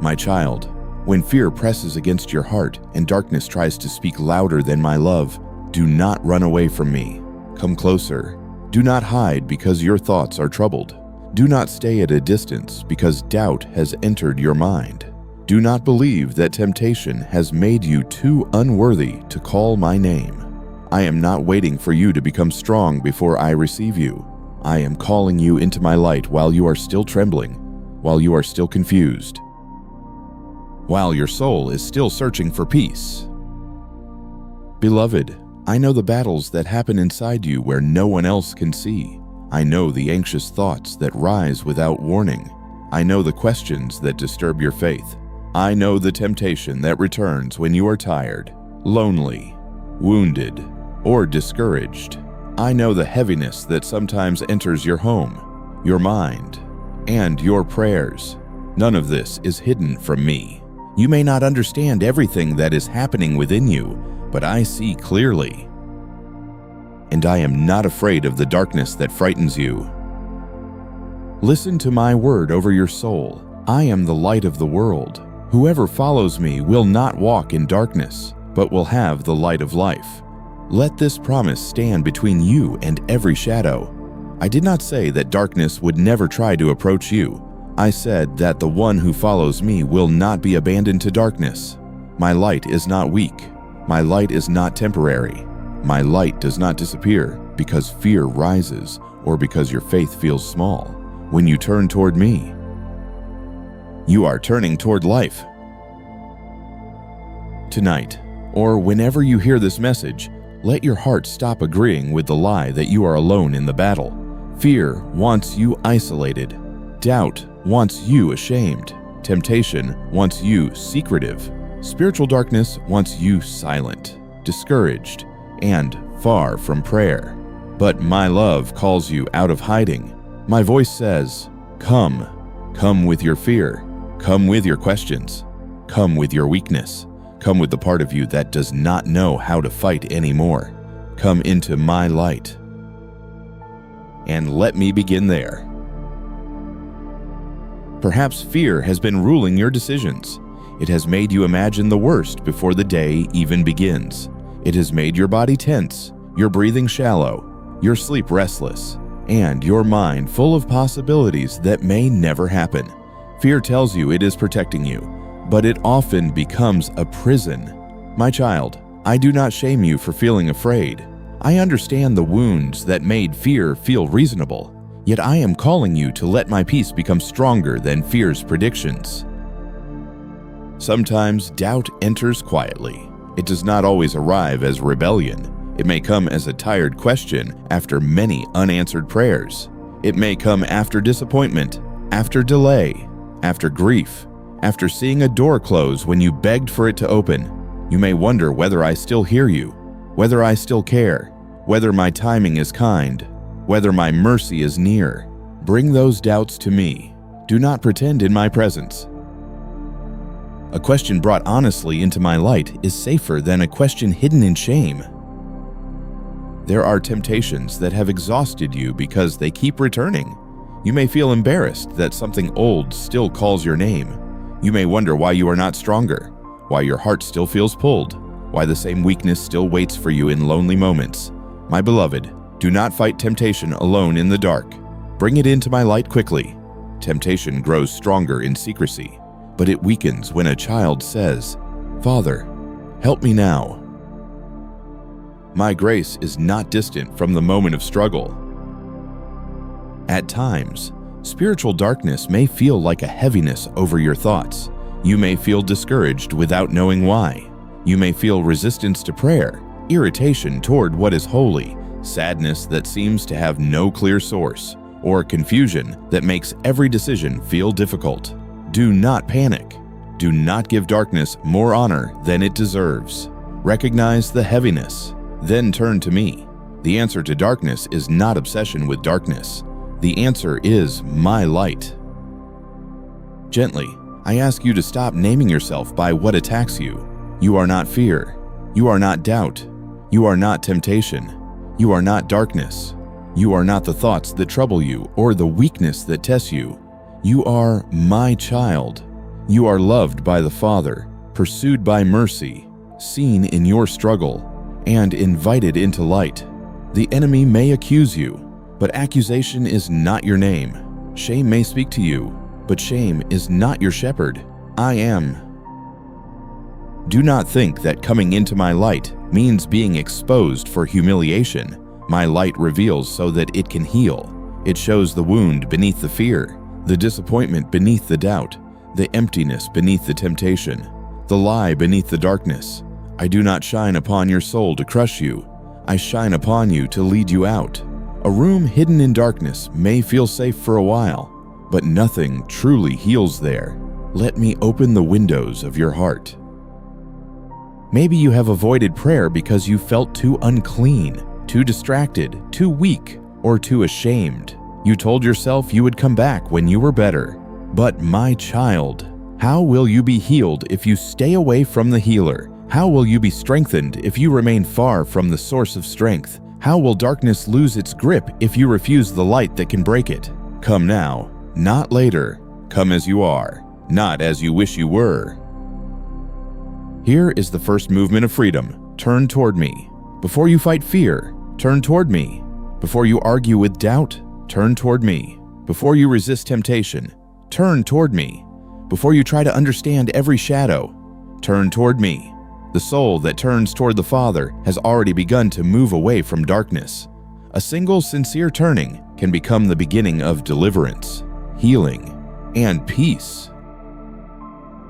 My child, when fear presses against your heart and darkness tries to speak louder than my love, do not run away from me. Come closer. Do not hide because your thoughts are troubled. Do not stay at a distance because doubt has entered your mind. Do not believe that temptation has made you too unworthy to call my name. I am not waiting for you to become strong before I receive you. I am calling you into my light while you are still trembling, while you are still confused, while your soul is still searching for peace. Beloved, I know the battles that happen inside you where no one else can see. I know the anxious thoughts that rise without warning. I know the questions that disturb your faith. I know the temptation that returns when you are tired, lonely, wounded, or discouraged. I know the heaviness that sometimes enters your home, your mind, and your prayers. None of this is hidden from me. You may not understand everything that is happening within you, but I see clearly. And I am not afraid of the darkness that frightens you. Listen to my word over your soul. I am the light of the world. Whoever follows me will not walk in darkness, but will have the light of life. Let this promise stand between you and every shadow. I did not say that darkness would never try to approach you. I said that the one who follows me will not be abandoned to darkness. My light is not weak. My light is not temporary. My light does not disappear because fear rises or because your faith feels small. When you turn toward me, you are turning toward life. Tonight, or whenever you hear this message, let your heart stop agreeing with the lie that you are alone in the battle. Fear wants you isolated. Doubt wants you ashamed. Temptation wants you secretive. Spiritual darkness wants you silent, discouraged, and far from prayer. But my love calls you out of hiding. My voice says, come. Come with your fear. Come with your questions. Come with your weakness. Come with the part of you that does not know how to fight anymore. Come into my light. And let me begin there. Perhaps fear has been ruling your decisions. It has made you imagine the worst before the day even begins. It has made your body tense, your breathing shallow, your sleep restless, and your mind full of possibilities that may never happen. Fear tells you it is protecting you, but it often becomes a prison. My child, I do not shame you for feeling afraid. I understand the wounds that made fear feel reasonable, yet I am calling you to let my peace become stronger than fear's predictions. Sometimes doubt enters quietly. It does not always arrive as rebellion. It may come as a tired question after many unanswered prayers. It may come after disappointment, after delay, after grief, after seeing a door close when you begged for it to open. You may wonder whether I still hear you, whether I still care, whether my timing is kind, whether my mercy is near. Bring those doubts to me. Do not pretend in my presence. A question brought honestly into my light is safer than a question hidden in shame. There are temptations that have exhausted you because they keep returning. You may feel embarrassed that something old still calls your name. You may wonder why you are not stronger, why your heart still feels pulled, why the same weakness still waits for you in lonely moments. My beloved, do not fight temptation alone in the dark. Bring it into my light quickly. Temptation grows stronger in secrecy, but it weakens when a child says, "Father, help me now." My grace is not distant from the moment of struggle. At times, spiritual darkness may feel like a heaviness over your thoughts. You may feel discouraged without knowing why. You may feel resistance to prayer, irritation toward what is holy, sadness that seems to have no clear source, or confusion that makes every decision feel difficult. Do not panic. Do not give darkness more honor than it deserves. Recognize the heaviness, then turn to me. The answer to darkness is not obsession with darkness. The answer is my light. Gently, I ask you to stop naming yourself by what attacks you. You are not fear. You are not doubt. You are not temptation. You are not darkness. You are not the thoughts that trouble you or the weakness that tests you. You are my child. You are loved by the Father, pursued by mercy, seen in your struggle, and invited into light. The enemy may accuse you, but accusation is not your name. Shame may speak to you, but shame is not your shepherd. I am. Do not think that coming into my light means being exposed for humiliation. My light reveals so that it can heal. It shows the wound beneath the fear, the disappointment beneath the doubt, the emptiness beneath the temptation, the lie beneath the darkness. I do not shine upon your soul to crush you. I shine upon you to lead you out. A room hidden in darkness may feel safe for a while, but nothing truly heals there. Let me open the windows of your heart. Maybe you have avoided prayer because you felt too unclean, too distracted, too weak, or too ashamed. You told yourself you would come back when you were better. But my child, how will you be healed if you stay away from the healer? How will you be strengthened if you remain far from the source of strength? How will darkness lose its grip if you refuse the light that can break it? Come now, not later. Come as you are, not as you wish you were. Here is the first movement of freedom. Turn toward me. Before you fight fear, turn toward me. Before you argue with doubt, turn toward me. Before you resist temptation, turn toward me. Before you try to understand every shadow, turn toward me. The soul that turns toward the Father has already begun to move away from darkness. A single sincere turning can become the beginning of deliverance, healing, and peace.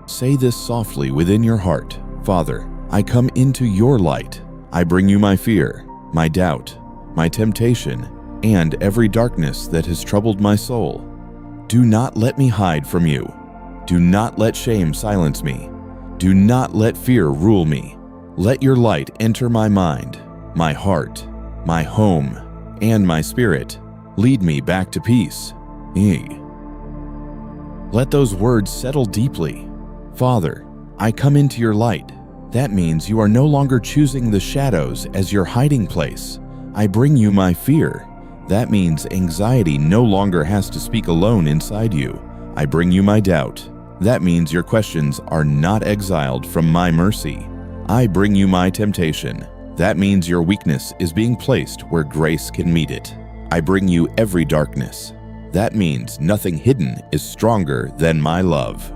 Say this softly within your heart. Father, I come into your light. I bring you my fear, my doubt, my temptation, and every darkness that has troubled my soul. Do not let me hide from you. Do not let shame silence me. Do not let fear rule me. Let your light enter my mind, my heart, my home, and my spirit. Lead me back to peace. Let those words settle deeply. Father, I come into your light. That means you are no longer choosing the shadows as your hiding place. I bring you my fear. That means anxiety no longer has to speak alone inside you. I bring you my doubt. That means your questions are not exiled from my mercy. I bring you my temptation. That means your weakness is being placed where grace can meet it. I bring you every darkness. That means nothing hidden is stronger than my love.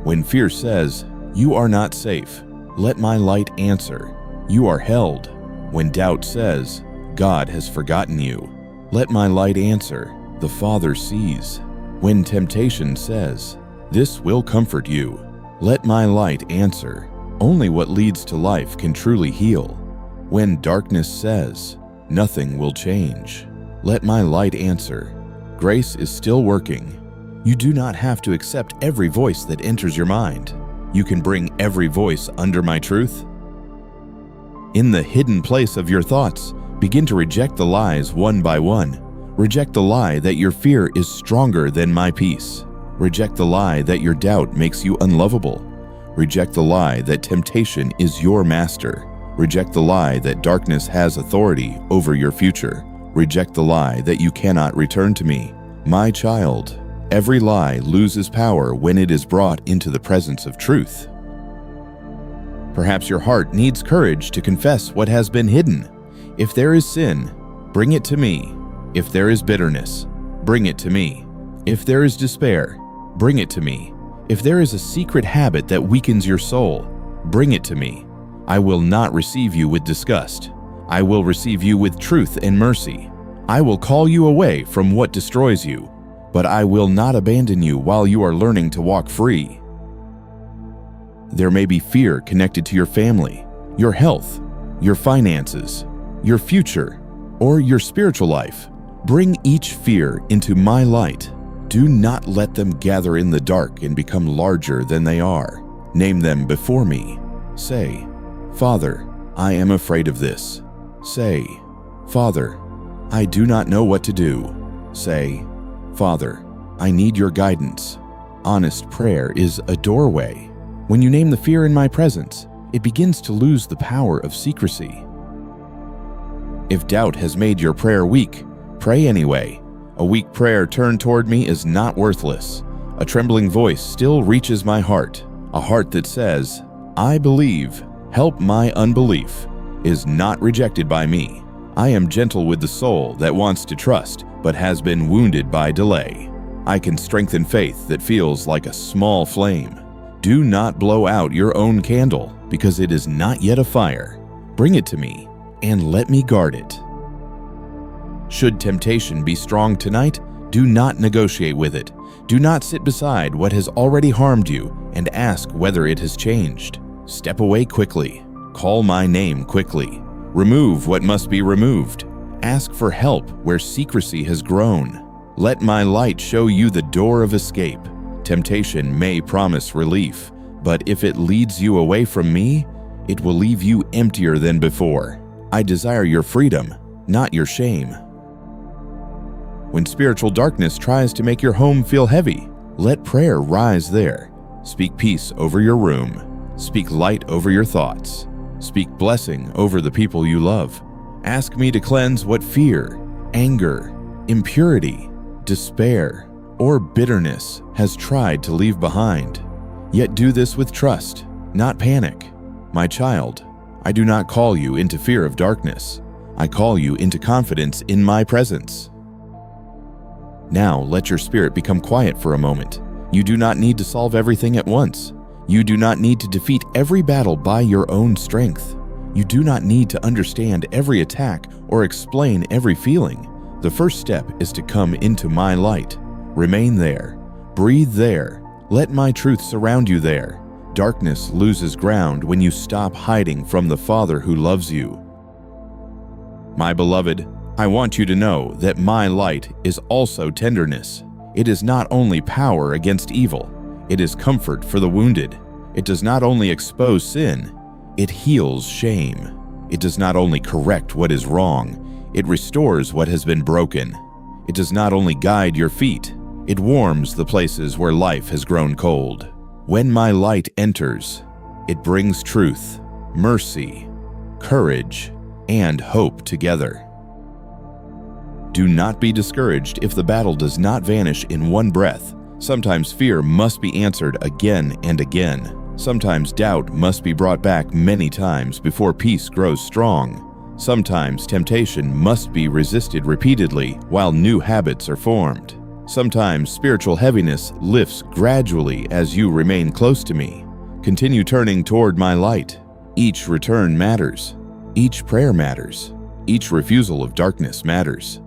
When fear says, "You are not safe," let my light answer, "You are held." When doubt says, "God has forgotten you," let my light answer, "The Father sees." When temptation says, "This will comfort you," let my light answer, "Only what leads to life can truly heal." When darkness says, "Nothing will change," let my light answer, "Grace is still working." You do not have to accept every voice that enters your mind. You can bring every voice under my truth. In the hidden place of your thoughts, begin to reject the lies one by one. Reject the lie that your fear is stronger than my peace. Reject the lie that your doubt makes you unlovable. Reject the lie that temptation is your master. Reject the lie that darkness has authority over your future. Reject the lie that you cannot return to me. My child, every lie loses power when it is brought into the presence of truth. Perhaps your heart needs courage to confess what has been hidden. If there is sin, bring it to me. If there is bitterness, bring it to me. If there is despair, bring it to me. If there is a secret habit that weakens your soul, bring it to me. I will not receive you with disgust. I will receive you with truth and mercy. I will call you away from what destroys you, but I will not abandon you while you are learning to walk free. There may be fear connected to your family, your health, your finances, your future, or your spiritual life. Bring each fear into my light. Do not let them gather in the dark and become larger than they are. Name them before me. Say, "Father, I am afraid of this." Say, "Father, I do not know what to do." Say, "Father, I need your guidance." Honest prayer is a doorway. When you name the fear in my presence, it begins to lose the power of secrecy. If doubt has made your prayer weak, pray anyway. A weak prayer turned toward me is not worthless. A trembling voice still reaches my heart, a heart that says, "I believe, help my unbelief," is not rejected by me. I am gentle with the soul that wants to trust but has been wounded by delay. I can strengthen faith that feels like a small flame. Do not blow out your own candle because it is not yet afire. Bring it to me and let me guard it. Should temptation be strong tonight, do not negotiate with it. Do not sit beside what has already harmed you and ask whether it has changed. Step away quickly. Call my name quickly. Remove what must be removed. Ask for help where secrecy has grown. Let my light show you the door of escape. Temptation may promise relief, but if it leads you away from me, it will leave you emptier than before. I desire your freedom, not your shame. When spiritual darkness tries to make your home feel heavy, let prayer rise there. Speak peace over your room. Speak light over your thoughts. Speak blessing over the people you love. Ask me to cleanse what fear, anger, impurity, despair, or bitterness has tried to leave behind. Yet do this with trust, not panic. My child, I do not call you into fear of darkness. I call you into confidence in my presence. Now let your spirit become quiet for a moment. You do not need to solve everything at once. You do not need to defeat every battle by your own strength. You do not need to understand every attack or explain every feeling. The first step is to come into my light. Remain there. Breathe there. Let my truth surround you there. Darkness loses ground when you stop hiding from the Father who loves you. My beloved, I want you to know that my light is also tenderness. It is not only power against evil, it is comfort for the wounded. It does not only expose sin, it heals shame. It does not only correct what is wrong, it restores what has been broken. It does not only guide your feet, it warms the places where life has grown cold. When my light enters, it brings truth, mercy, courage, and hope together. Do not be discouraged if the battle does not vanish in one breath. Sometimes fear must be answered again and again. Sometimes doubt must be brought back many times before peace grows strong. Sometimes temptation must be resisted repeatedly while new habits are formed. Sometimes spiritual heaviness lifts gradually as you remain close to me. Continue turning toward my light. Each return matters. Each prayer matters. Each refusal of darkness matters.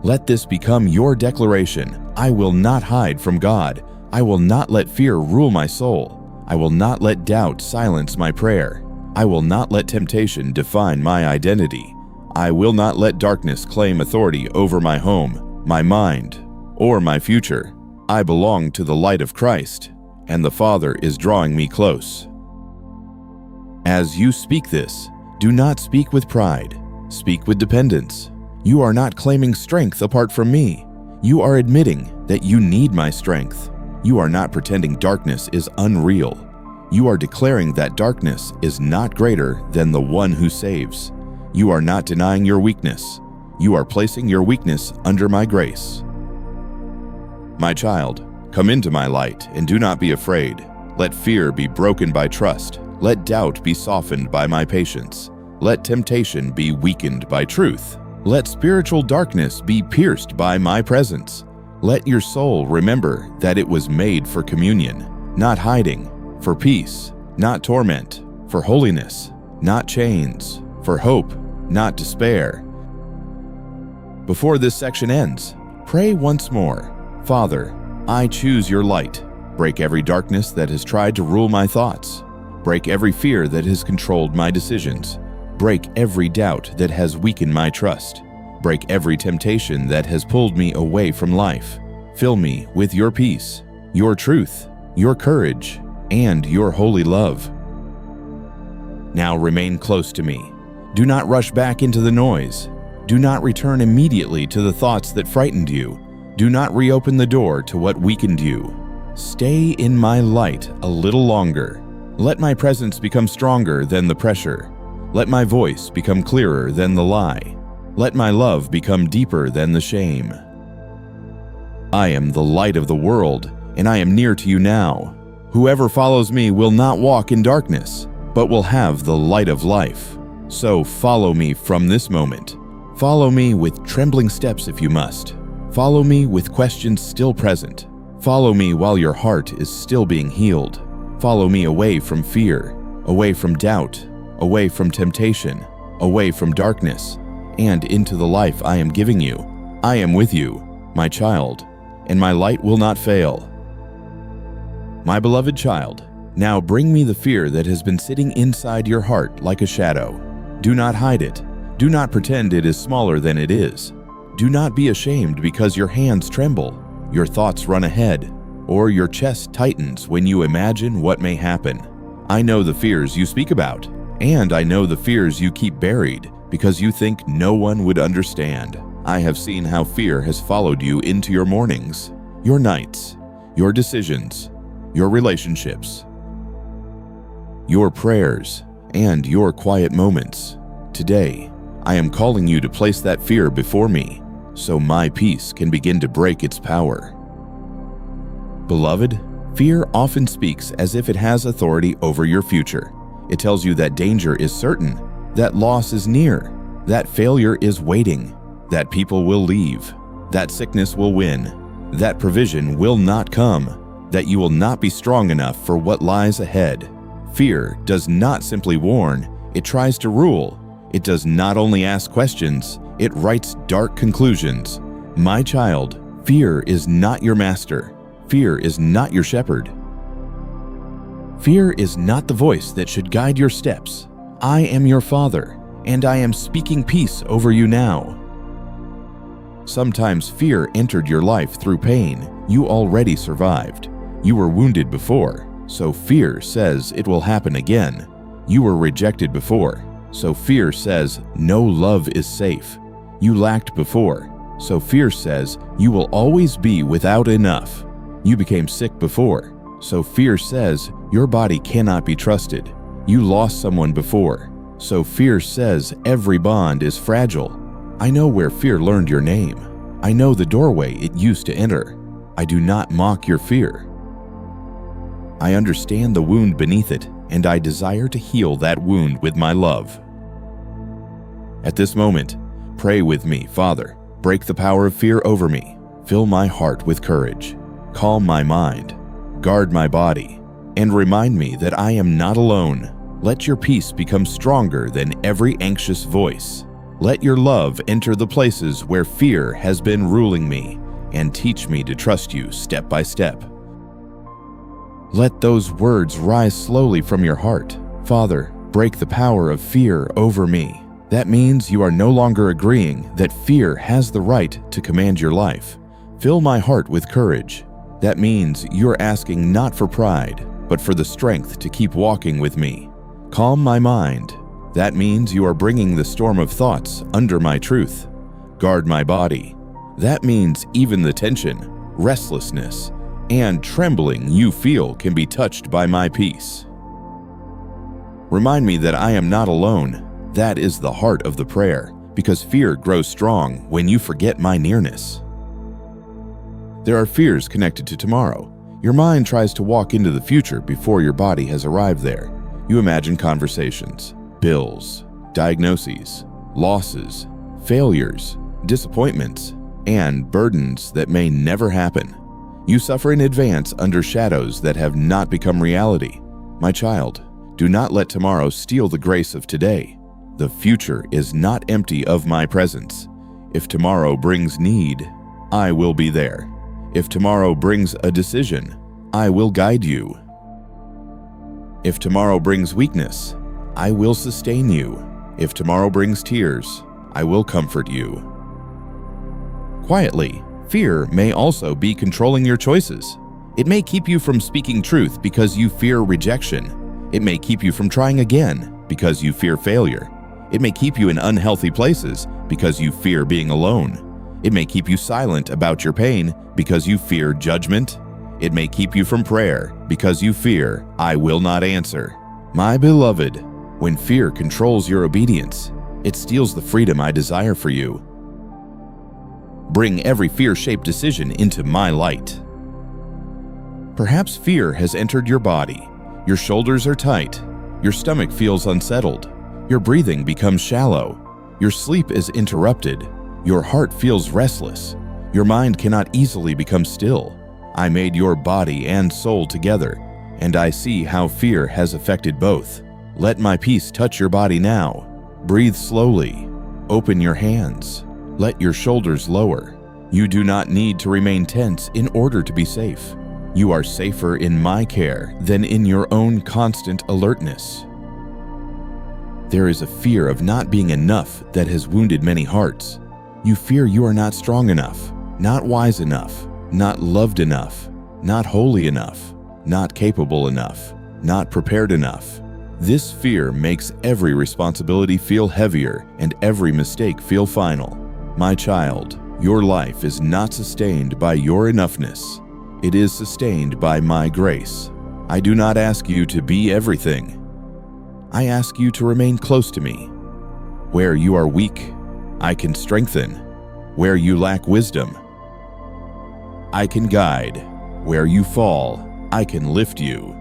Let this become your declaration. I will not hide from God. I will not let fear rule my soul. I will not let doubt silence my prayer. I will not let temptation define my identity. I will not let darkness claim authority over my home, my mind, or my future. I belong to the light of Christ, and the Father is drawing me close. As you speak this, do not speak with pride. Speak with dependence. You are not claiming strength apart from me. You are admitting that you need my strength. You are not pretending darkness is unreal. You are declaring that darkness is not greater than the one who saves. You are not denying your weakness. You are placing your weakness under my grace. My child, come into my light and do not be afraid. Let fear be broken by trust. Let doubt be softened by my patience. Let temptation be weakened by truth. Let spiritual darkness be pierced by my presence. Let your soul remember that it was made for communion, not hiding, for peace, not torment, for holiness, not chains, for hope, not despair. Before this section ends, pray once more. Father, I choose your light. Break every darkness that has tried to rule my thoughts. Break every fear that has controlled my decisions. Break every doubt that has weakened my trust. Break every temptation that has pulled me away from life. Fill me with your peace, your truth, your courage, and your holy love. Now remain close to me. Do not rush back into the noise. Do not return immediately to the thoughts that frightened you. Do not reopen the door to what weakened you. Stay in my light a little longer. Let my presence become stronger than the pressure. Let my voice become clearer than the lie. Let my love become deeper than the shame. I am the light of the world, and I am near to you now. Whoever follows me will not walk in darkness, but will have the light of life. So follow me from this moment. Follow me with trembling steps if you must. Follow me with questions still present. Follow me while your heart is still being healed. Follow me away from fear, away from doubt, away from temptation, away from darkness, and into the life I am giving you. I am with you, my child, and my light will not fail. My beloved child, now bring me the fear that has been sitting inside your heart like a shadow. Do not hide it. Do not pretend it is smaller than it is. Do not be ashamed because your hands tremble, your thoughts run ahead, or your chest tightens when you imagine what may happen. I know the fears you speak about, and I know the fears you keep buried because you think no one would understand. I have seen how fear has followed you into your mornings, your nights, your decisions, your relationships, your prayers, and your quiet moments. Today, I am calling you to place that fear before me, so my peace can begin to break its power. Beloved, fear often speaks as if it has authority over your future. It tells you that danger is certain, that loss is near, that failure is waiting, that people will leave, that sickness will win, that provision will not come, that you will not be strong enough for what lies ahead. Fear does not simply warn, it tries to rule. It does not only ask questions, it writes dark conclusions. My child, fear is not your master. Fear is not your shepherd. Fear is not the voice that should guide your steps. I am your Father, and I am speaking peace over you now. Sometimes fear entered your life through pain you already survived. You were wounded before, so fear says it will happen again. You were rejected before, so fear says no love is safe. You lacked before, so fear says you will always be without enough. You became sick before, so fear says your body cannot be trusted. You lost someone before, so fear says every bond is fragile. I know where fear learned your name. I know the doorway it used to enter. I do not mock your fear. I understand the wound beneath it, and I desire to heal that wound with my love. At this moment, pray with me, Father. Break the power of fear over me. Fill my heart with courage. Calm my mind. Guard my body. And remind me that I am not alone. Let your peace become stronger than every anxious voice. Let your love enter the places where fear has been ruling me, and teach me to trust you step by step. Let those words rise slowly from your heart. Father, break the power of fear over me. That means you are no longer agreeing that fear has the right to command your life. Fill my heart with courage. That means you're asking not for pride, but for the strength to keep walking with me. Calm my mind. That means you are bringing the storm of thoughts under my truth. Guard my body. That means even the tension, restlessness, and trembling you feel can be touched by my peace. Remind me that I am not alone. That is the heart of the prayer, because fear grows strong when you forget my nearness. There are fears connected to tomorrow. Your mind tries to walk into the future before your body has arrived there. You imagine conversations, bills, diagnoses, losses, failures, disappointments, and burdens that may never happen. You suffer in advance under shadows that have not become reality. My child, do not let tomorrow steal the grace of today. The future is not empty of my presence. If tomorrow brings need, I will be there. If tomorrow brings a decision, I will guide you. If tomorrow brings weakness, I will sustain you. If tomorrow brings tears, I will comfort you. Quietly, fear may also be controlling your choices. It may keep you from speaking truth because you fear rejection. It may keep you from trying again because you fear failure. It may keep you in unhealthy places because you fear being alone. It may keep you silent about your pain because you fear judgment. It may keep you from prayer because you fear I will not answer. My beloved, when fear controls your obedience, it steals the freedom I desire for you. Bring every fear-shaped decision into my light. Perhaps fear has entered your body. Your shoulders are tight. Your stomach feels unsettled. Your breathing becomes shallow. Your sleep is interrupted. Your heart feels restless. Your mind cannot easily become still. I made your body and soul together, and I see how fear has affected both. Let my peace touch your body now. Breathe slowly. Open your hands. Let your shoulders lower. You do not need to remain tense in order to be safe. You are safer in my care than in your own constant alertness. There is a fear of not being enough that has wounded many hearts. You fear you are not strong enough, not wise enough, not loved enough, not holy enough, not capable enough, not prepared enough. This fear makes every responsibility feel heavier and every mistake feel final. My child, your life is not sustained by your enoughness. It is sustained by my grace. I do not ask you to be everything. I ask you to remain close to me. Where you are weak, I can strengthen. Where you lack wisdom, I can guide. Where you fall, I can lift you.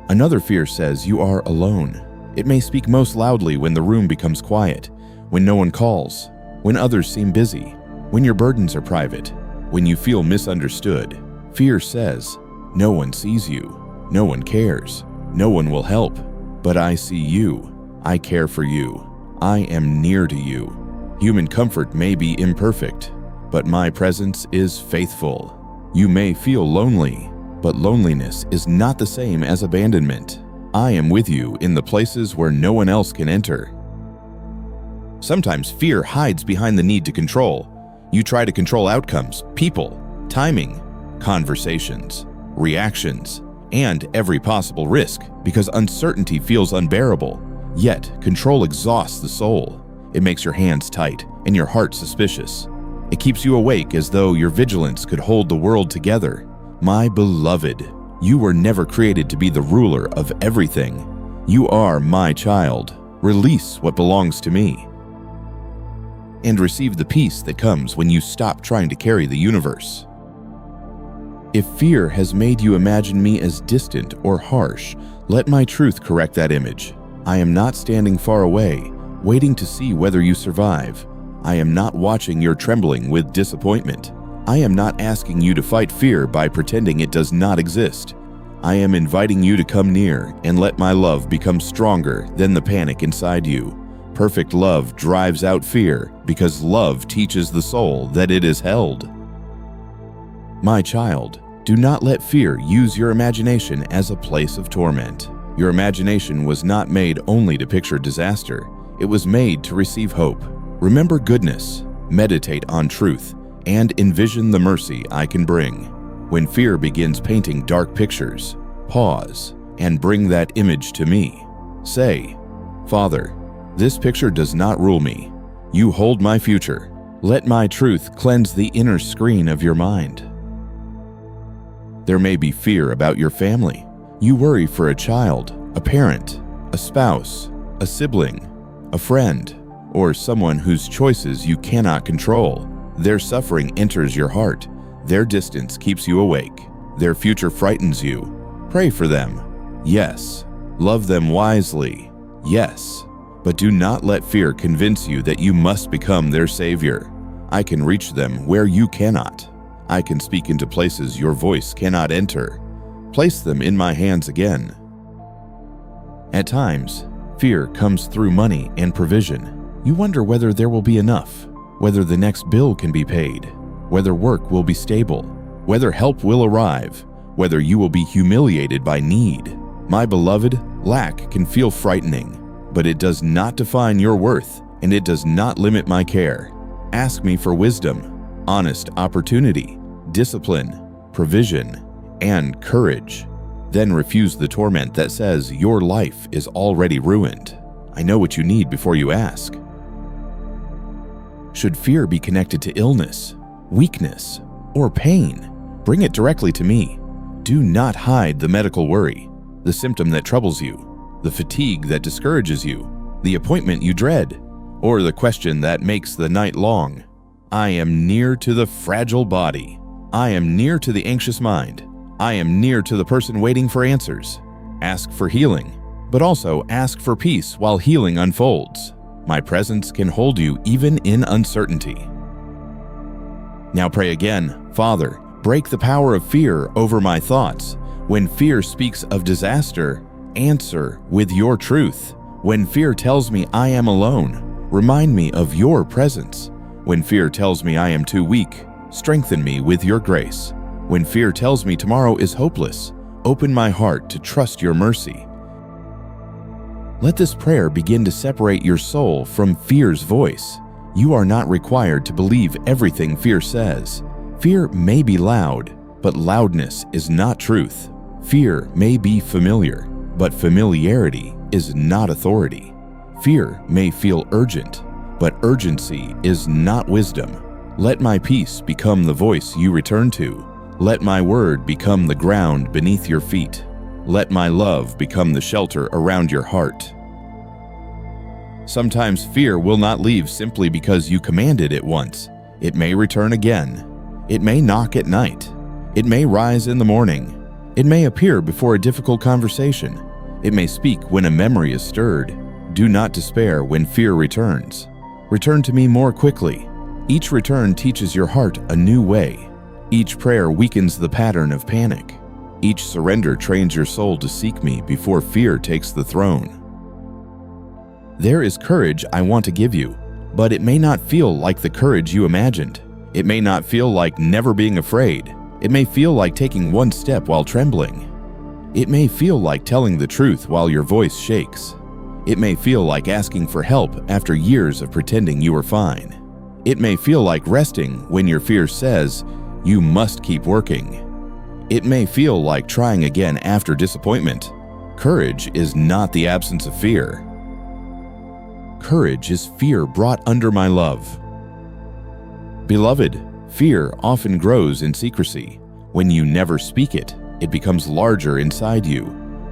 Another fear says you are alone. It may speak most loudly when the room becomes quiet, when no one calls, when others seem busy, when your burdens are private, when you feel misunderstood. Fear says, no one sees you, no one cares, no one will help. But I see you, I care for you, I am near to you. Human comfort may be imperfect, but my presence is faithful. You may feel lonely, but loneliness is not the same as abandonment. I am with you in the places where no one else can enter. Sometimes fear hides behind the need to control. You try to control outcomes, people, timing, conversations, reactions, and every possible risk because uncertainty feels unbearable. Yet, control exhausts the soul. It makes your hands tight and your heart suspicious. It keeps you awake as though your vigilance could hold the world together. My beloved, you were never created to be the ruler of everything. You are my child. Release what belongs to me. And receive the peace that comes when you stop trying to carry the universe. If fear has made you imagine me as distant or harsh, let my truth correct that image. I am not standing far away, waiting to see whether you survive. I am not watching your trembling with disappointment. I am not asking you to fight fear by pretending it does not exist. I am inviting you to come near and let my love become stronger than the panic inside you. Perfect love drives out fear because love teaches the soul that it is held. My child, do not let fear use your imagination as a place of torment. Your imagination was not made only to picture disaster. It was made to receive hope. Remember goodness, meditate on truth, and envision the mercy I can bring. When fear begins painting dark pictures, pause and bring that image to me. Say, Father, this picture does not rule me. You hold my future. Let my truth cleanse the inner screen of your mind. There may be fear about your family. You worry for a child, a parent, a spouse, a sibling, a friend, or someone whose choices you cannot control. Their suffering enters your heart. Their distance keeps you awake. Their future frightens you. Pray for them. Yes. Love them wisely. Yes. But do not let fear convince you that you must become their savior. I can reach them where you cannot. I can speak into places your voice cannot enter. Place them in my hands again. At times, fear comes through money and provision. You wonder whether there will be enough, whether the next bill can be paid, whether work will be stable, whether help will arrive, whether you will be humiliated by need. My beloved, lack can feel frightening, but it does not define your worth, and it does not limit my care. Ask me for wisdom, honest opportunity, discipline, provision, and courage. Then refuse the torment that says your life is already ruined. I know what you need before you ask. Should fear be connected to illness, weakness, or pain, bring it directly to me. Do not hide the medical worry, the symptom that troubles you, the fatigue that discourages you, the appointment you dread, or the question that makes the night long. I am near to the fragile body. I am near to the anxious mind. I am near to the person waiting for answers. Ask for healing, but also ask for peace while healing unfolds. My presence can hold you even in uncertainty. Now pray again. Father, break the power of fear over my thoughts. When fear speaks of disaster, answer with your truth. When fear tells me I am alone, remind me of your presence. When fear tells me I am too weak, strengthen me with your grace. When fear tells me tomorrow is hopeless, open my heart to trust your mercy. Let this prayer begin to separate your soul from fear's voice. You are not required to believe everything fear says. Fear may be loud, but loudness is not truth. Fear may be familiar, but familiarity is not authority. Fear may feel urgent, but urgency is not wisdom. Let my peace become the voice you return to. Let my word become the ground beneath your feet. Let my love become the shelter around your heart. Sometimes fear will not leave simply because you commanded it once. It may return again. It may knock at night. It may rise in the morning. It may appear before a difficult conversation. It may speak when a memory is stirred. Do not despair when fear returns. Return to me more quickly. Each return teaches your heart a new way. Each prayer weakens the pattern of panic. Each surrender trains your soul to seek me before fear takes the throne. There is courage I want to give you, but it may not feel like the courage you imagined. It may not feel like never being afraid. It may feel like taking one step while trembling. It may feel like telling the truth while your voice shakes. It may feel like asking for help after years of pretending you are fine. It may feel like resting when your fear says, you must keep working. It may feel like trying again after disappointment. Courage is not the absence of fear. Courage is fear brought under my love. Beloved, fear often grows in secrecy. When you never speak it, it becomes larger inside you.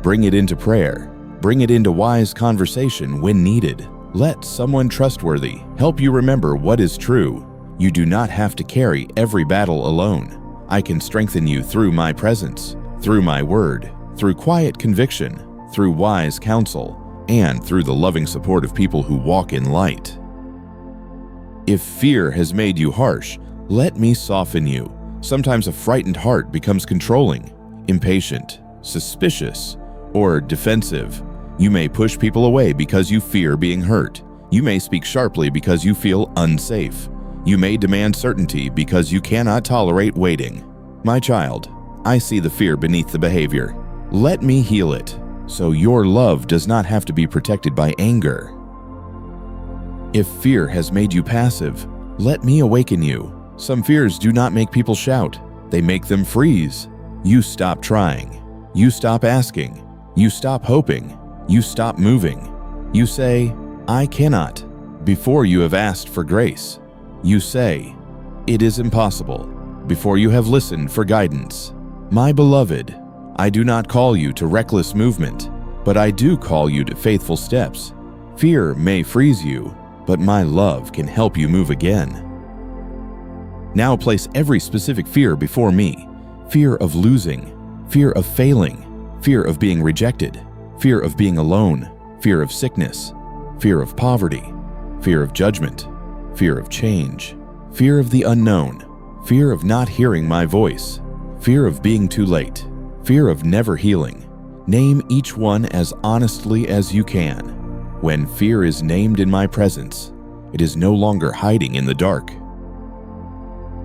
Bring it into prayer. Bring it into wise conversation when needed. Let someone trustworthy help you remember what is true. You do not have to carry every battle alone. I can strengthen you through my presence, through my word, through quiet conviction, through wise counsel, and through the loving support of people who walk in light. If fear has made you harsh, let me soften you. Sometimes a frightened heart becomes controlling, impatient, suspicious, or defensive. You may push people away because you fear being hurt. You may speak sharply because you feel unsafe. You may demand certainty because you cannot tolerate waiting. My child, I see the fear beneath the behavior. Let me heal it, so your love does not have to be protected by anger. If fear has made you passive, let me awaken you. Some fears do not make people shout. They make them freeze. You stop trying. You stop asking. You stop hoping. You stop moving. You say, I cannot, before you have asked for grace. You say, it is impossible, before you have listened for guidance. My beloved, I do not call you to reckless movement, but I do call you to faithful steps. Fear may freeze you, but my love can help you move again. Now place every specific fear before me. Fear of losing, fear of failing, fear of being rejected, fear of being alone, fear of sickness, fear of poverty, fear of judgment, fear of change, fear of the unknown, fear of not hearing my voice, fear of being too late, fear of never healing. Name each one as honestly as you can. When fear is named in my presence, it is no longer hiding in the dark.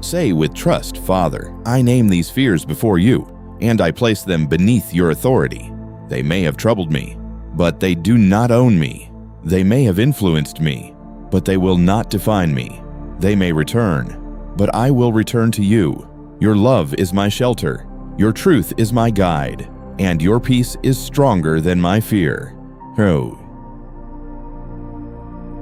Say with trust, Father, I name these fears before you, and I place them beneath your authority. They may have troubled me, but they do not own me. They may have influenced me, but they will not define me. They may return, but I will return to you. Your love is my shelter. Your truth is my guide, and your peace is stronger than my fear. Oh.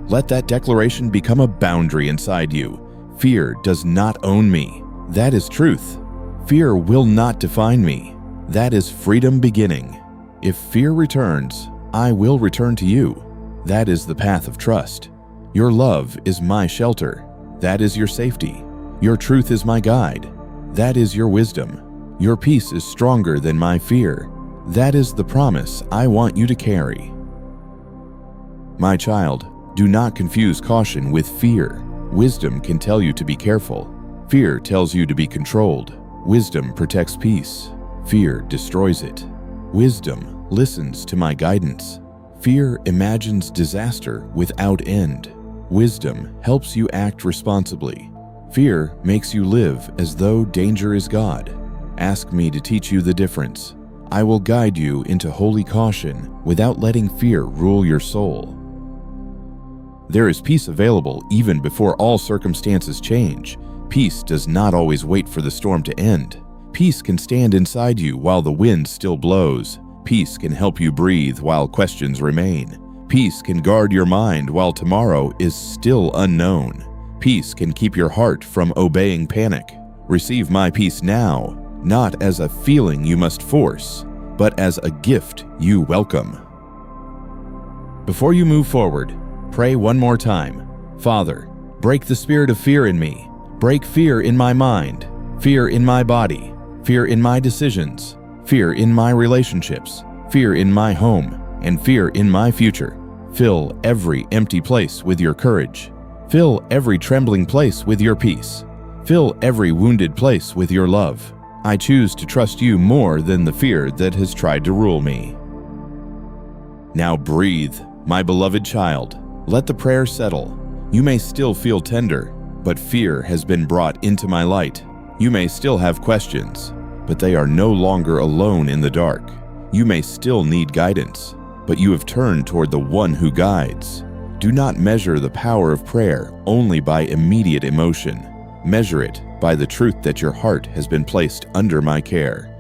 Let that declaration become a boundary inside you. Fear does not own me. That is truth. Fear will not define me. That is freedom beginning. If fear returns, I will return to you. That is the path of trust. Your love is my shelter. That is your safety. Your truth is my guide. That is your wisdom. Your peace is stronger than my fear. That is the promise I want you to carry. My child, do not confuse caution with fear. Wisdom can tell you to be careful. Fear tells you to be controlled. Wisdom protects peace. Fear destroys it. Wisdom listens to my guidance. Fear imagines disaster without end. Wisdom helps you act responsibly. Fear makes you live as though danger is God. Ask me to teach you the difference. I will guide you into holy caution without letting fear rule your soul. There is peace available even before all circumstances change. Peace does not always wait for the storm to end. Peace can stand inside you while the wind still blows. Peace can help you breathe while questions remain. Peace can guard your mind while tomorrow is still unknown. Peace can keep your heart from obeying panic. Receive my peace now, not as a feeling you must force, but as a gift you welcome. Before you move forward, pray one more time. Father, break the spirit of fear in me. Break fear in my mind, fear in my body, fear in my decisions, fear in my relationships, fear in my home, and fear in my future. Fill every empty place with your courage. Fill every trembling place with your peace. Fill every wounded place with your love. I choose to trust you more than the fear that has tried to rule me. Now breathe, my beloved child. Let the prayer settle. You may still feel tender, but fear has been brought into my light. You may still have questions, but they are no longer alone in the dark. You may still need guidance, but you have turned toward the one who guides. Do not measure the power of prayer only by immediate emotion. Measure it by the truth that your heart has been placed under my care.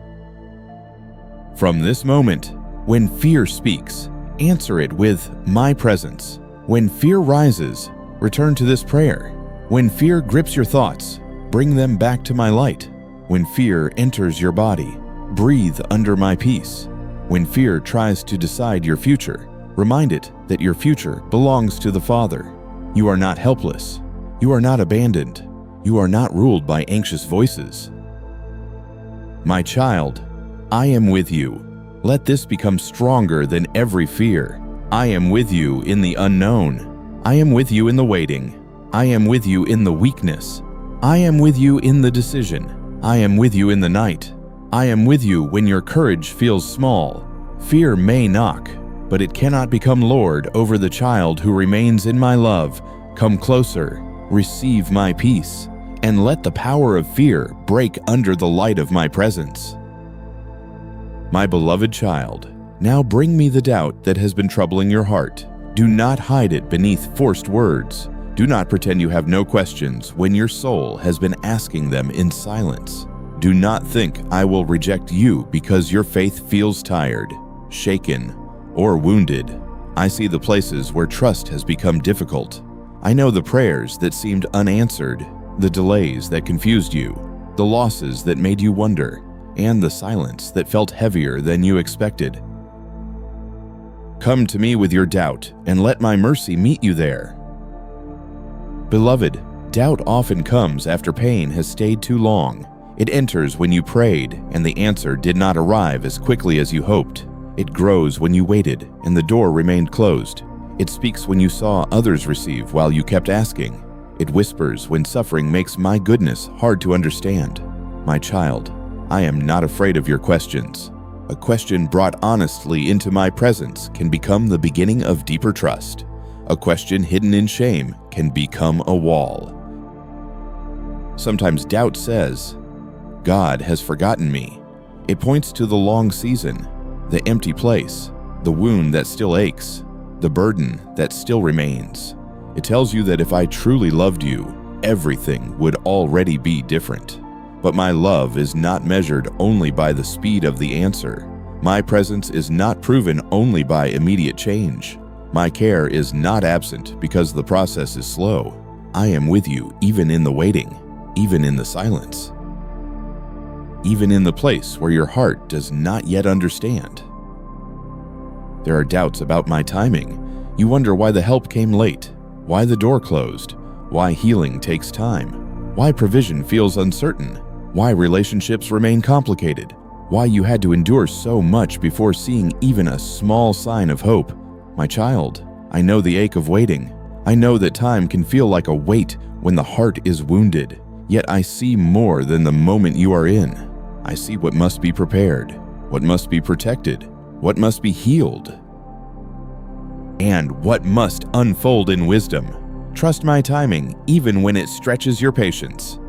From this moment, when fear speaks, answer it with my presence. When fear rises, return to this prayer. When fear grips your thoughts, bring them back to my light. When fear enters your body, breathe under my peace. When fear tries to decide your future, remind it that your future belongs to the Father. You are not helpless. You are not abandoned. You are not ruled by anxious voices. My child, I am with you. Let this become stronger than every fear. I am with you in the unknown. I am with you in the waiting. I am with you in the weakness. I am with you in the decision. I am with you in the night. I am with you when your courage feels small. Fear may knock, but it cannot become Lord over the child who remains in my love. Come closer, receive my peace, and let the power of fear break under the light of my presence. My beloved child, now bring me the doubt that has been troubling your heart. Do not hide it beneath forced words. Do not pretend you have no questions when your soul has been asking them in silence. Do not think I will reject you because your faith feels tired, shaken, or wounded. I see the places where trust has become difficult. I know the prayers that seemed unanswered, the delays that confused you, the losses that made you wonder, and the silence that felt heavier than you expected. Come to me with your doubt, and let my mercy meet you there. Beloved, doubt often comes after pain has stayed too long. It enters when you prayed, and the answer did not arrive as quickly as you hoped. It grows when you waited, and the door remained closed. It speaks when you saw others receive while you kept asking. It whispers when suffering makes my goodness hard to understand. My child, I am not afraid of your questions. A question brought honestly into my presence can become the beginning of deeper trust. A question hidden in shame can become a wall. Sometimes doubt says, God has forgotten me. It points to the long season, the empty place, the wound that still aches, the burden that still remains. It tells you that if I truly loved you, everything would already be different. But my love is not measured only by the speed of the answer. My presence is not proven only by immediate change. My care is not absent because the process is slow. I am with you even in the waiting, even in the silence, even in the place where your heart does not yet understand. There are doubts about my timing. You wonder why the help came late, why the door closed, why healing takes time, why provision feels uncertain, why relationships remain complicated, why you had to endure so much before seeing even a small sign of hope. My child, I know the ache of waiting. I know that time can feel like a weight when the heart is wounded, yet I see more than the moment you are in. I see what must be prepared, what must be protected, what must be healed, and what must unfold in wisdom. Trust my timing even when it stretches your patience.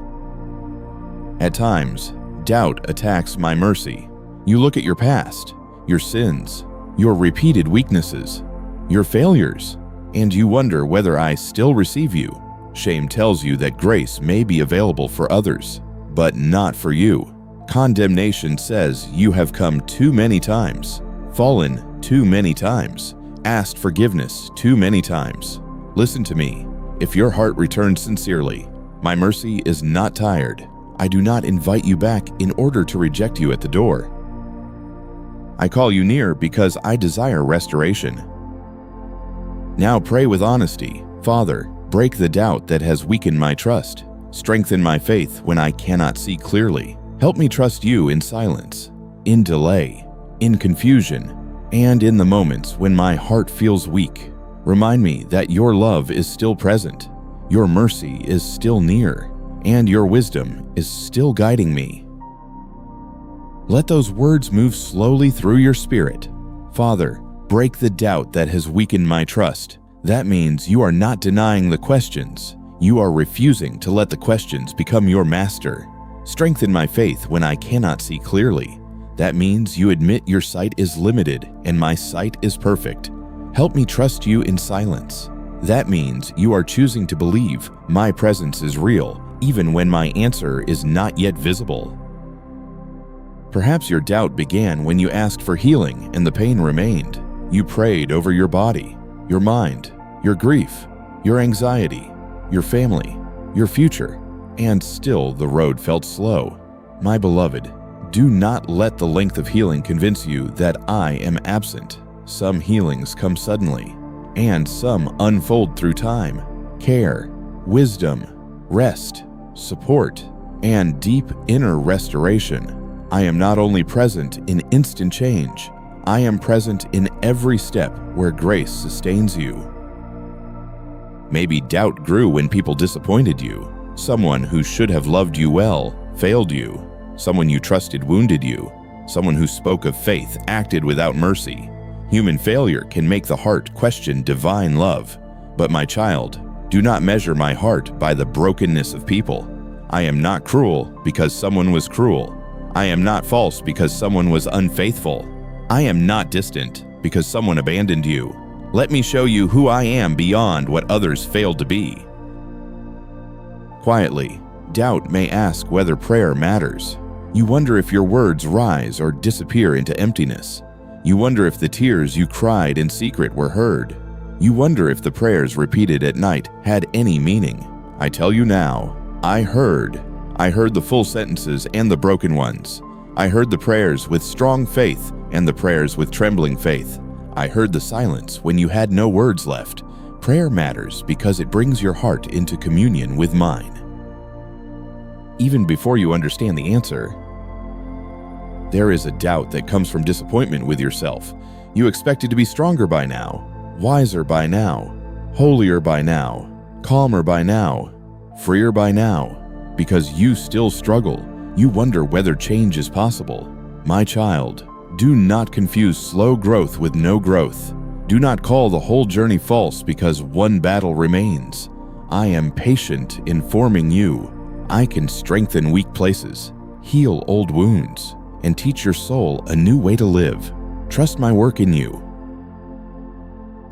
At times, doubt attacks my mercy. You look at your past, your sins, your repeated weaknesses, your failures, and you wonder whether I still receive you. Shame tells you that grace may be available for others, but not for you. Condemnation says you have come too many times, fallen too many times, asked forgiveness too many times. Listen to me. If your heart returns sincerely, my mercy is not tired. I do not invite you back in order to reject you at the door. I call you near because I desire restoration. Now pray with honesty. Father, break the doubt that has weakened my trust. Strengthen my faith when I cannot see clearly. Help me trust you in silence, in delay, in confusion, and in the moments when my heart feels weak. Remind me that your love is still present, your mercy is still near, and your wisdom is still guiding me. Let those words move slowly through your spirit. Father, break the doubt that has weakened my trust. That means you are not denying the questions. You are refusing to let the questions become your master. Strengthen my faith when I cannot see clearly. That means you admit your sight is limited and my sight is perfect. Help me trust you in silence. That means you are choosing to believe my presence is real, even when my answer is not yet visible. Perhaps your doubt began when you asked for healing and the pain remained. You prayed over your body, your mind, your grief, your anxiety, your family, your future, and still the road felt slow. My beloved, do not let the length of healing convince you that I am absent. Some healings come suddenly, and some unfold through time. Care, wisdom, rest, support, and deep inner restoration. I am not only present in instant change, I am present in every step where grace sustains you. Maybe doubt grew when people disappointed you. Someone who should have loved you well failed you. Someone you trusted wounded you. Someone who spoke of faith acted without mercy. Human failure can make the heart question divine love. But my child, do not measure my heart by the brokenness of people. I am not cruel because someone was cruel. I am not false because someone was unfaithful. I am not distant because someone abandoned you. Let me show you who I am beyond what others failed to be. Quietly, doubt may ask whether prayer matters. You wonder if your words rise or disappear into emptiness. You wonder if the tears you cried in secret were heard. You wonder if the prayers repeated at night had any meaning. I tell you now, I heard. I heard the full sentences and the broken ones. I heard the prayers with strong faith and the prayers with trembling faith. I heard the silence when you had no words left. Prayer matters because it brings your heart into communion with mine. Even before you understand the answer, there is a doubt that comes from disappointment with yourself. You expected to be stronger by now, wiser by now, holier by now, calmer by now, freer by now. Because you still struggle, you wonder whether change is possible. My child, do not confuse slow growth with no growth. Do not call the whole journey false because one battle remains. I am patient in forming you. I can strengthen weak places, heal old wounds, and teach your soul a new way to live. Trust my work in you.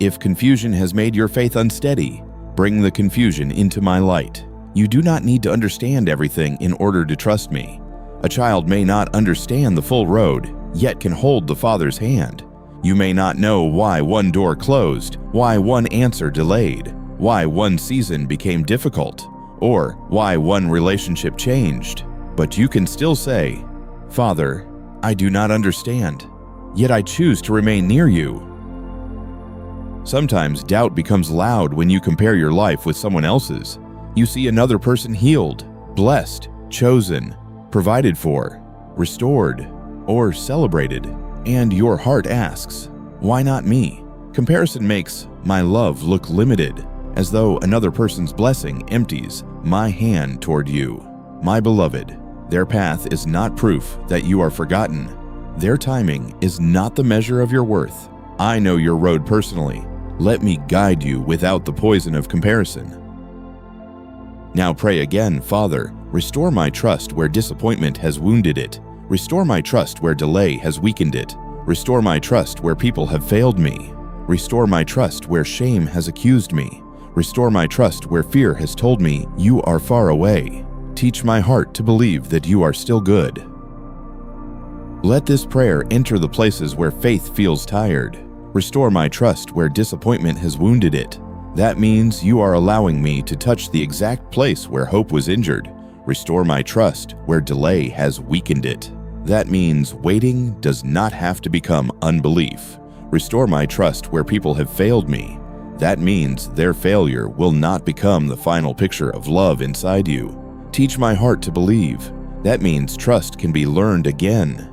If confusion has made your faith unsteady, bring the confusion into my light. You do not need to understand everything in order to trust me. A child may not understand the full road, yet can hold the Father's hand. You may not know why one door closed, why one answer delayed, why one season became difficult, or why one relationship changed. But you can still say, Father, I do not understand, yet I choose to remain near you. Sometimes doubt becomes loud when you compare your life with someone else's. You see another person healed, blessed, chosen, provided for, restored, or celebrated, and your heart asks, "Why not me?" Comparison makes my love look limited, as though another person's blessing empties my hand toward you. My beloved, their path is not proof that you are forgotten. Their timing is not the measure of your worth. I know your road personally. Let me guide you without the poison of comparison. Now pray again, Father, restore my trust where disappointment has wounded it. Restore my trust where delay has weakened it. Restore my trust where people have failed me. Restore my trust where shame has accused me. Restore my trust where fear has told me you are far away. Teach my heart to believe that you are still good. Let this prayer enter the places where faith feels tired. Restore my trust where disappointment has wounded it. That means you are allowing me to touch the exact place where hope was injured. Restore my trust where delay has weakened it. That means waiting does not have to become unbelief. Restore my trust where people have failed me. That means their failure will not become the final picture of love inside you. Teach my heart to believe. That means trust can be learned again.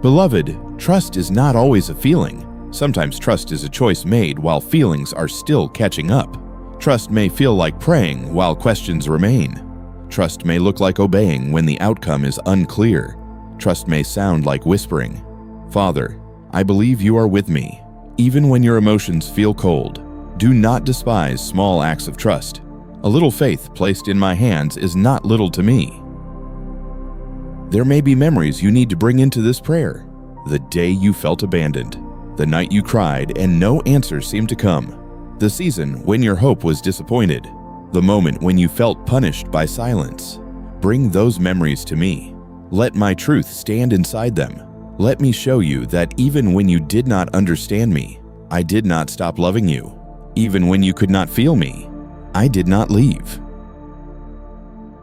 Beloved, trust is not always a feeling. Sometimes trust is a choice made while feelings are still catching up. Trust may feel like praying while questions remain. Trust may look like obeying when the outcome is unclear. Trust may sound like whispering, "Father, I believe you are with me." Even when your emotions feel cold, do not despise small acts of trust. A little faith placed in my hands is not little to me. There may be memories you need to bring into this prayer. The day you felt abandoned, the night you cried and no answer seemed to come, the season when your hope was disappointed, the moment when you felt punished by silence. Bring those memories to me. Let my truth stand inside them. Let me show you that even when you did not understand me, I did not stop loving you. Even when you could not feel me, I did not leave.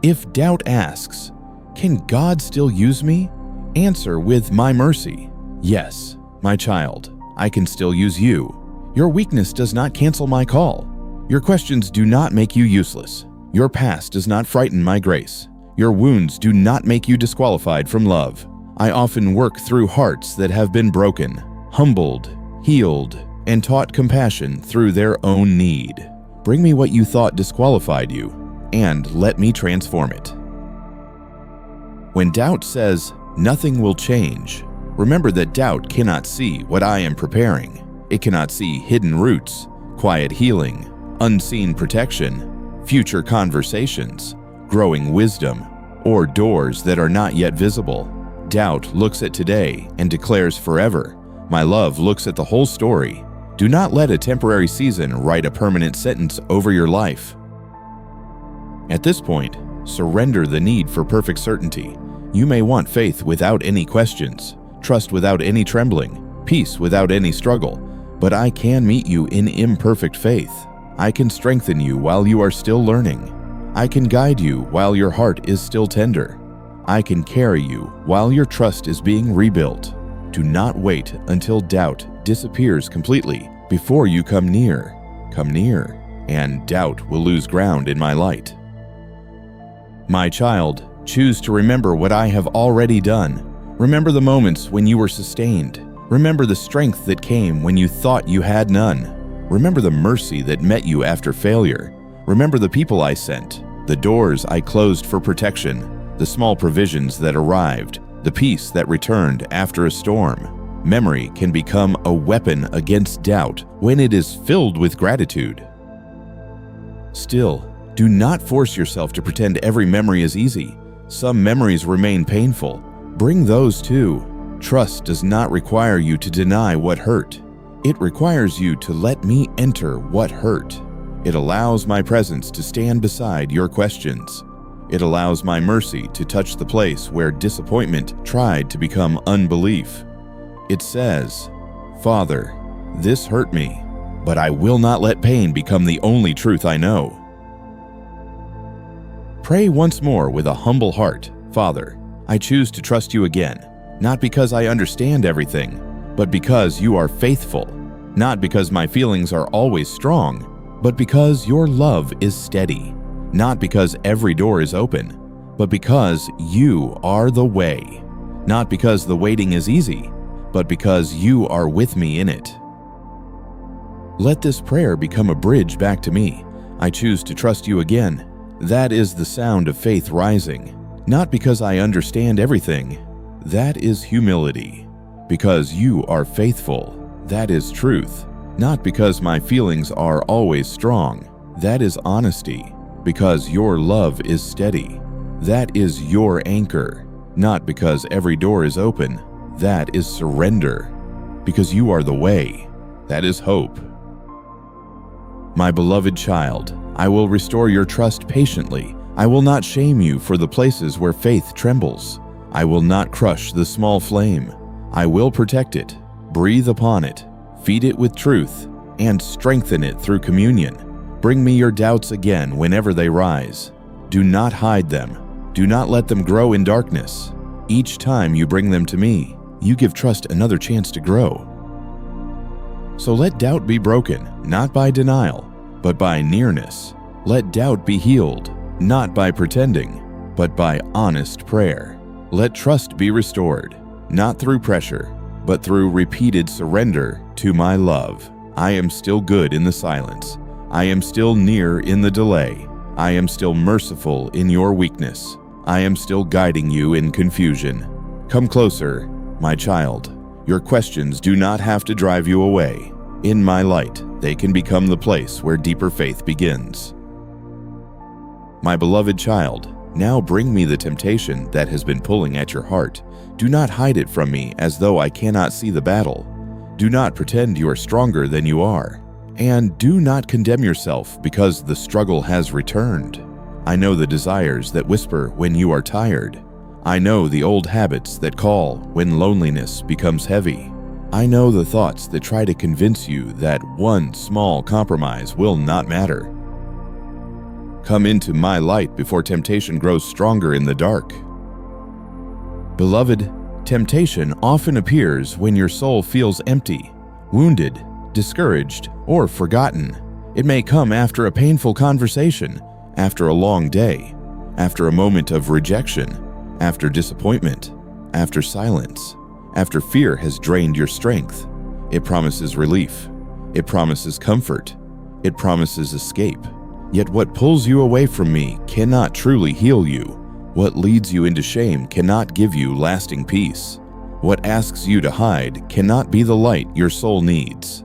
If doubt asks, "Can God still use me?" answer with my mercy. Yes, my child, I can still use you. Your weakness does not cancel my call. Your questions do not make you useless. Your past does not frighten my grace. Your wounds do not make you disqualified from love. I often work through hearts that have been broken, humbled, healed, and taught compassion through their own need. Bring me what you thought disqualified you, and let me transform it. When doubt says, "Nothing will change," remember that doubt cannot see what I am preparing. It cannot see hidden roots, quiet healing, unseen protection, future conversations, growing wisdom, or doors that are not yet visible. Doubt looks at today and declares forever. My love looks at the whole story. Do not let a temporary season write a permanent sentence over your life. At this point, surrender the need for perfect certainty. You may want faith without any questions, trust without any trembling, peace without any struggle, but I can meet you in imperfect faith. I can strengthen you while you are still learning. I can guide you while your heart is still tender. I can carry you while your trust is being rebuilt. Do not wait until doubt disappears completely before you come near. Come near, and doubt will lose ground in my light. My child, choose to remember what I have already done. Remember the moments when you were sustained. Remember the strength that came when you thought you had none. Remember the mercy that met you after failure. Remember the people I sent, the doors I closed for protection, the small provisions that arrived, the peace that returned after a storm. Memory can become a weapon against doubt when it is filled with gratitude. Still, do not force yourself to pretend every memory is easy. Some memories remain painful. Bring those too. Trust does not require you to deny what hurt. It requires you to let me enter what hurt. It allows my presence to stand beside your questions. It allows my mercy to touch the place where disappointment tried to become unbelief. It says, "Father, this hurt me, but I will not let pain become the only truth I know." Pray once more with a humble heart. "Father, I choose to trust you again, not because I understand everything, but because you are faithful, not because my feelings are always strong, but because your love is steady, not because every door is open, but because you are the way, not because the waiting is easy, but because you are with me in it. Let this prayer become a bridge back to me. I choose to trust you again. That is the sound of faith rising, not because I understand everything. That is humility. Because you are faithful. That is truth. Not because my feelings are always strong. That is honesty. Because your love is steady. That is your anchor. Not because every door is open. That is surrender. Because you are the way. That is hope. My beloved child, I will restore your trust patiently. I will not shame you for the places where faith trembles. I will not crush the small flame. I will protect it, breathe upon it, feed it with truth, and strengthen it through communion. Bring me your doubts again whenever they rise. Do not hide them. Do not let them grow in darkness. Each time you bring them to me, you give trust another chance to grow. So let doubt be broken, not by denial, but by nearness. Let doubt be healed, not by pretending, but by honest prayer. Let trust be restored, not through pressure, but through repeated surrender to my love. I am still good in the silence. I am still near in the delay. I am still merciful in your weakness. I am still guiding you in confusion. Come closer, my child. Your questions do not have to drive you away. In my light, they can become the place where deeper faith begins. My beloved child, now bring me the temptation that has been pulling at your heart. Do not hide it from me as though I cannot see the battle. Do not pretend you are stronger than you are. And do not condemn yourself because the struggle has returned. I know the desires that whisper when you are tired. I know the old habits that call when loneliness becomes heavy. I know the thoughts that try to convince you that one small compromise will not matter. Come into my light before temptation grows stronger in the dark. Beloved, temptation often appears when your soul feels empty, wounded, discouraged, or forgotten. It may come after a painful conversation, after a long day, after a moment of rejection, after disappointment, after silence, after fear has drained your strength. It promises relief. It promises comfort. It promises escape. Yet what pulls you away from me cannot truly heal you. What leads you into shame cannot give you lasting peace. What asks you to hide cannot be the light your soul needs.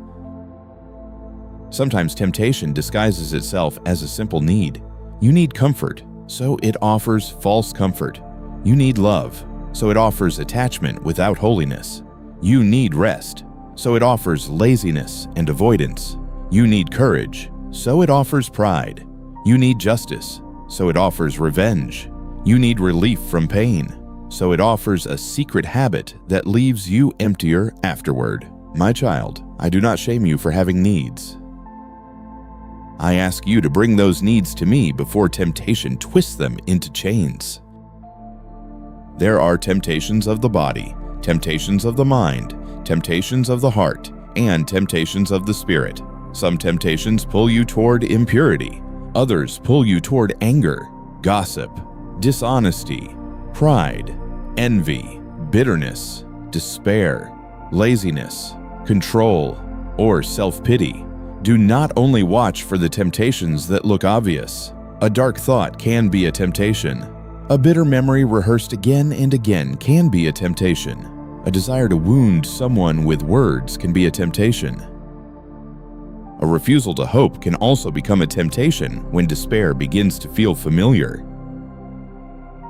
Sometimes temptation disguises itself as a simple need. You need comfort, so it offers false comfort. You need love, so it offers attachment without holiness. You need rest, so it offers laziness and avoidance. You need courage, so it offers pride. You need justice, so it offers revenge. You need relief from pain, so it offers a secret habit that leaves you emptier afterward. My child, I do not shame you for having needs. I ask you to bring those needs to me before temptation twists them into chains. There are temptations of the body, temptations of the mind, temptations of the heart, and temptations of the spirit. Some temptations pull you toward impurity. Others pull you toward anger, gossip, dishonesty, pride, envy, bitterness, despair, laziness, control, or self-pity. Do not only watch for the temptations that look obvious. A dark thought can be a temptation. A bitter memory rehearsed again and again can be a temptation. A desire to wound someone with words can be a temptation. A refusal to hope can also become a temptation when despair begins to feel familiar.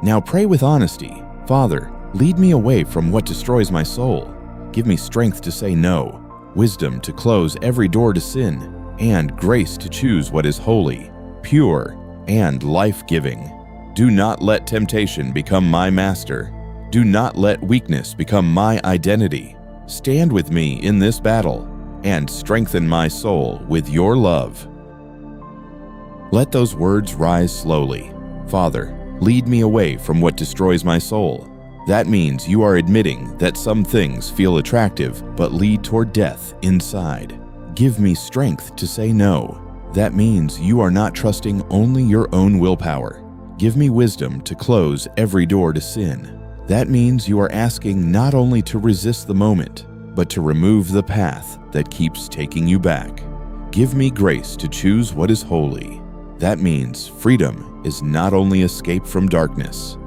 Now pray with honesty. Father, lead me away from what destroys my soul. Give me strength to say no, wisdom to close every door to sin, and grace to choose what is holy, pure, and life-giving. Do not let temptation become my master. Do not let weakness become my identity. Stand with me in this battle and strengthen my soul with your love. Let those words rise slowly. Father, lead me away from what destroys my soul. That means you are admitting that some things feel attractive but lead toward death inside. Give me strength to say no. That means you are not trusting only your own willpower. Give me wisdom to close every door to sin. That means you are asking not only to resist the moment, but to remove the path that keeps taking you back. Give me grace to choose what is holy. That means freedom is not only escape from darkness,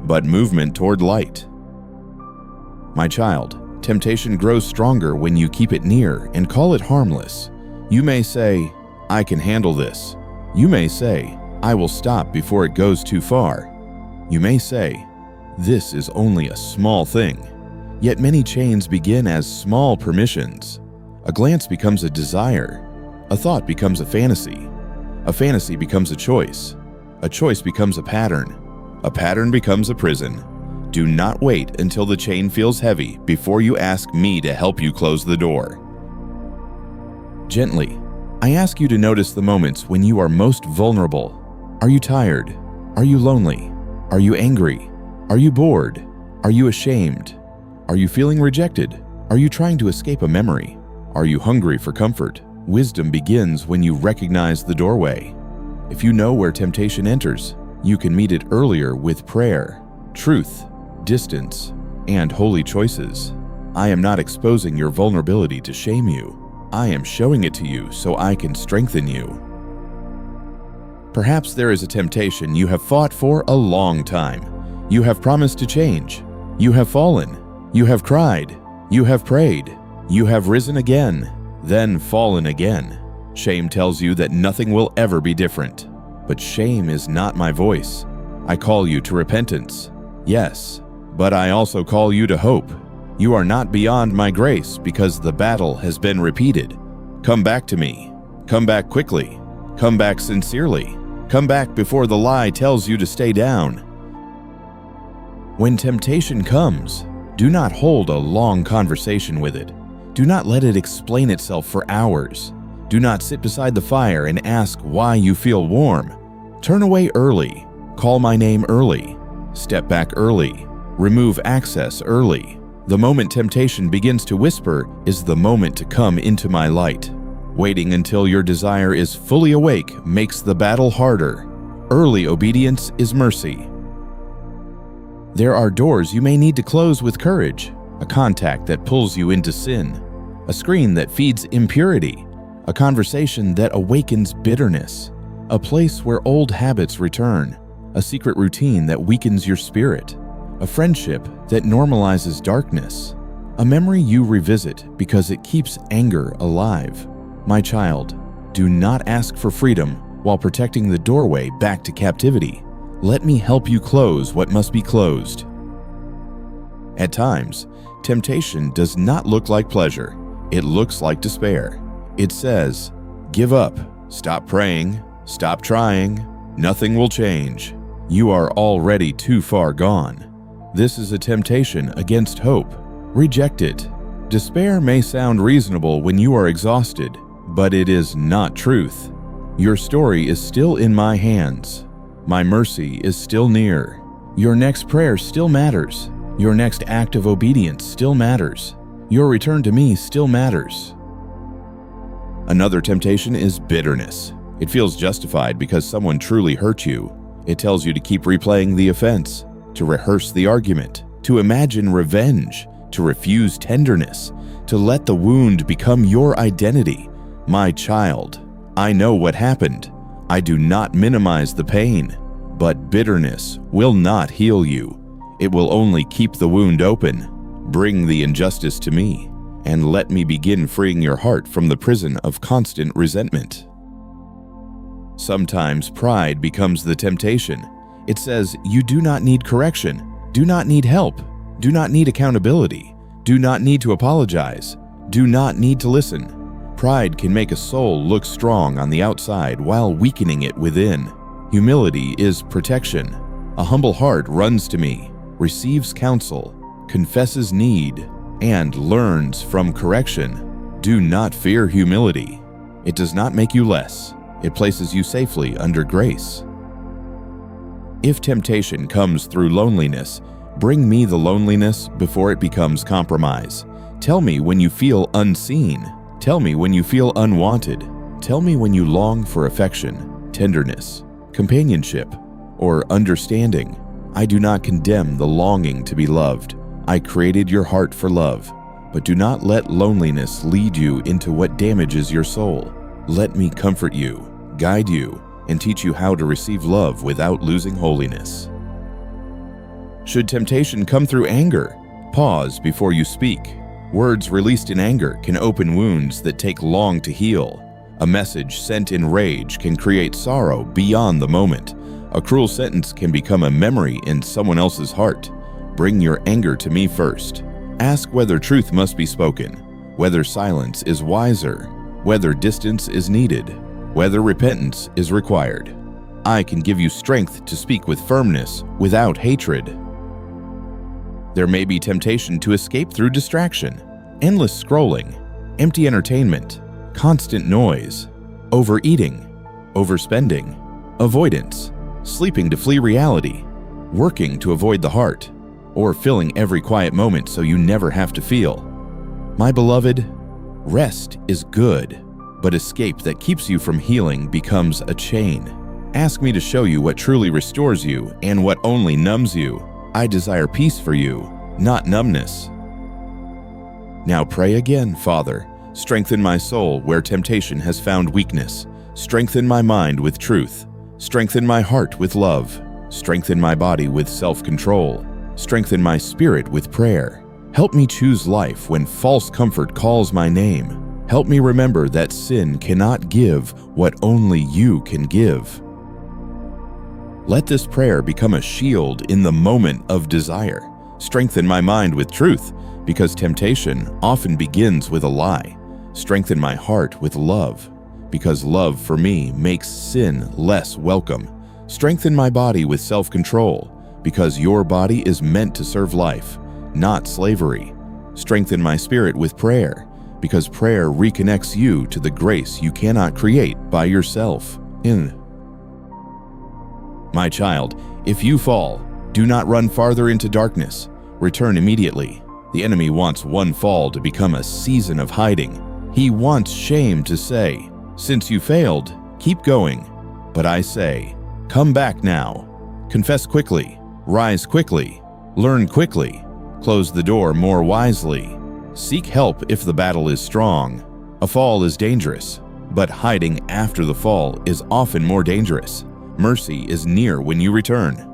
but movement toward light. My child, temptation grows stronger when you keep it near and call it harmless. You may say, "I can handle this." You may say, "I will stop before it goes too far." You may say, "This is only a small thing." Yet many chains begin as small permissions. A glance becomes a desire. A thought becomes a fantasy. A fantasy becomes a choice. A choice becomes a pattern. A pattern becomes a prison. Do not wait until the chain feels heavy before you ask me to help you close the door. Gently, I ask you to notice the moments when you are most vulnerable. Are you tired? Are you lonely? Are you angry? Are you bored? Are you ashamed? Are you feeling rejected? Are you trying to escape a memory? Are you hungry for comfort? Wisdom begins when you recognize the doorway. If you know where temptation enters, you can meet it earlier with prayer, truth, distance, and holy choices. I am not exposing your vulnerability to shame you. I am showing it to you so I can strengthen you. Perhaps there is a temptation you have fought for a long time. You have promised to change. You have fallen. You have cried. You have prayed. You have risen again, then fallen again. Shame tells you that nothing will ever be different. But shame is not my voice. I call you to repentance. Yes, but I also call you to hope. You are not beyond my grace because the battle has been repeated. Come back to me. Come back quickly. Come back sincerely. Come back before the lie tells you to stay down. When temptation comes, do not hold a long conversation with it. Do not let it explain itself for hours. Do not sit beside the fire and ask why you feel warm. Turn away early. Call my name early. Step back early. Remove access early. The moment temptation begins to whisper is the moment to come into my light. Waiting until your desire is fully awake makes the battle harder. Early obedience is mercy. There are doors you may need to close with courage, a contact that pulls you into sin, a screen that feeds impurity, a conversation that awakens bitterness, a place where old habits return, a secret routine that weakens your spirit, a friendship that normalizes darkness, a memory you revisit because it keeps anger alive. My child, do not ask for freedom while protecting the doorway back to captivity. Let me help you close what must be closed. At times, temptation does not look like pleasure. It looks like despair. It says, "Give up, stop praying, stop trying, nothing will change. You are already too far gone." This is a temptation against hope. Reject it. Despair may sound reasonable when you are exhausted, but it is not truth. Your story is still in my hands. My mercy is still near. Your next prayer still matters. Your next act of obedience still matters. Your return to me still matters. Another temptation is bitterness. It feels justified because someone truly hurt you. It tells you to keep replaying the offense, to rehearse the argument, to imagine revenge, to refuse tenderness, to let the wound become your identity. My child, I know what happened. I do not minimize the pain, but bitterness will not heal you. It will only keep the wound open. Bring the injustice to me, and let me begin freeing your heart from the prison of constant resentment. Sometimes pride becomes the temptation. It says, you do not need correction, do not need help, do not need accountability, do not need to apologize, do not need to listen. Pride can make a soul look strong on the outside while weakening it within. Humility is protection. A humble heart runs to me, receives counsel, confesses need, and learns from correction. Do not fear humility. It does not make you less. It places you safely under grace. If temptation comes through loneliness, bring me the loneliness before it becomes compromise. Tell me when you feel unseen. Tell me when you feel unwanted. Tell me when you long for affection, tenderness, companionship, or understanding. I do not condemn the longing to be loved. I created your heart for love, but do not let loneliness lead you into what damages your soul. Let me comfort you, guide you, and teach you how to receive love without losing holiness. Should temptation come through anger, pause before you speak. Words released in anger can open wounds that take long to heal. A message sent in rage can create sorrow beyond the moment. A cruel sentence can become a memory in someone else's heart. Bring your anger to me first. Ask whether truth must be spoken, whether silence is wiser, whether distance is needed, whether repentance is required. I can give you strength to speak with firmness without hatred. There may be temptation to escape through distraction, endless scrolling, empty entertainment, constant noise, overeating, overspending, avoidance, sleeping to flee reality, working to avoid the heart, or filling every quiet moment so you never have to feel. My beloved, rest is good, but escape that keeps you from healing becomes a chain. Ask me to show you what truly restores you and what only numbs you. I desire peace for you, not numbness. Now pray again, Father. Strengthen my soul where temptation has found weakness. Strengthen my mind with truth. Strengthen my heart with love. Strengthen my body with self-control. Strengthen my spirit with prayer. Help me choose life when false comfort calls my name. Help me remember that sin cannot give what only you can give. Let this prayer become a shield in the moment of desire. Strengthen my mind with truth, because temptation often begins with a lie. Strengthen my heart with love, because love for me makes sin less welcome. Strengthen my body with self-control, because your body is meant to serve life, not slavery. Strengthen my spirit with prayer, because prayer reconnects you to the grace you cannot create by yourself. My child, if you fall, do not run farther into darkness. Return immediately. The enemy wants one fall to become a season of hiding. He wants shame to say, "Since you failed, keep going." But I say, come back now. Confess quickly, rise quickly, learn quickly, close the door more wisely. Seek help if the battle is strong. A fall is dangerous, but hiding after the fall is often more dangerous. Mercy is near when you return.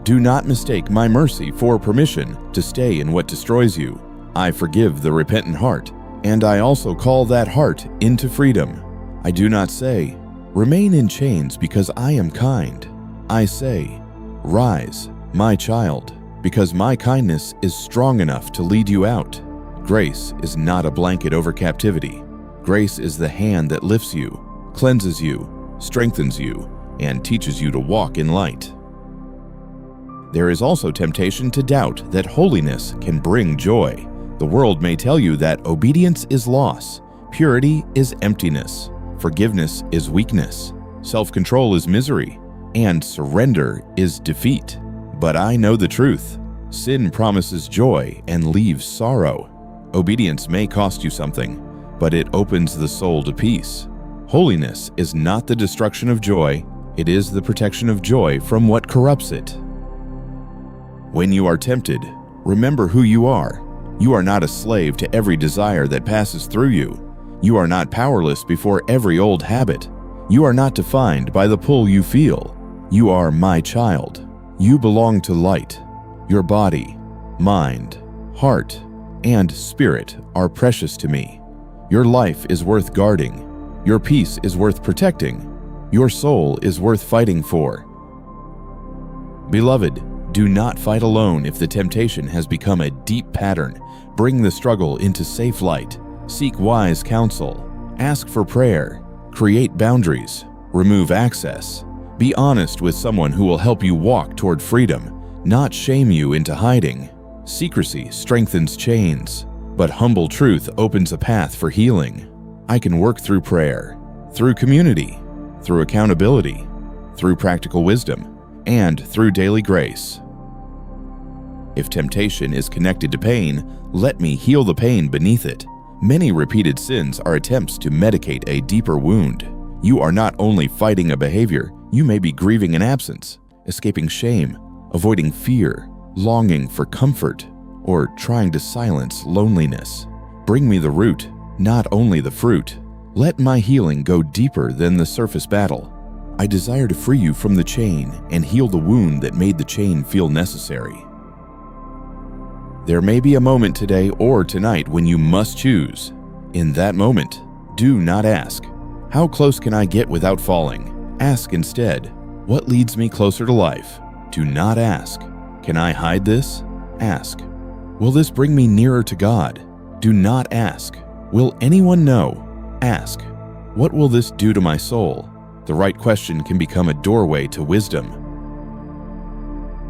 Do not mistake my mercy for permission to stay in what destroys you. I forgive the repentant heart, and I also call that heart into freedom. I do not say, remain in chains because I am kind. I say, rise, my child, because my kindness is strong enough to lead you out. Grace is not a blanket over captivity. Grace is the hand that lifts you, cleanses you, strengthens you, and teaches you to walk in light. There is also temptation to doubt that holiness can bring joy. The world may tell you that obedience is loss, purity is emptiness, forgiveness is weakness, self-control is misery, and surrender is defeat. But I know the truth. Sin promises joy and leaves sorrow. Obedience may cost you something, but it opens the soul to peace. Holiness is not the destruction of joy, it is the protection of joy from what corrupts it. When you are tempted, remember who you are. You are not a slave to every desire that passes through you. You are not powerless before every old habit. You are not defined by the pull you feel. You are my child. You belong to light. Your body, mind, heart, and spirit are precious to me. Your life is worth guarding. Your peace is worth protecting. Your soul is worth fighting for. Beloved, do not fight alone if the temptation has become a deep pattern. Bring the struggle into safe light. Seek wise counsel. Ask for prayer. Create boundaries. Remove access. Be honest with someone who will help you walk toward freedom, not shame you into hiding. Secrecy strengthens chains, but humble truth opens a path for healing. I can work through prayer, through community, through accountability, through practical wisdom, and through daily grace. If temptation is connected to pain, let me heal the pain beneath it. Many repeated sins are attempts to medicate a deeper wound. You are not only fighting a behavior, you may be grieving an absence, escaping shame, avoiding fear, longing for comfort, or trying to silence loneliness. Bring me the root, not only the fruit. Let my healing go deeper than the surface battle. I desire to free you from the chain and heal the wound that made the chain feel necessary. There may be a moment today or tonight when you must choose. In that moment, do not ask, "How close can I get without falling?" Ask instead, "What leads me closer to life?" Do not ask, "Can I hide this?" Ask, "Will this bring me nearer to God?" Do not ask, "Will anyone know?" Ask, "What will this do to my soul?" The right question can become a doorway to wisdom.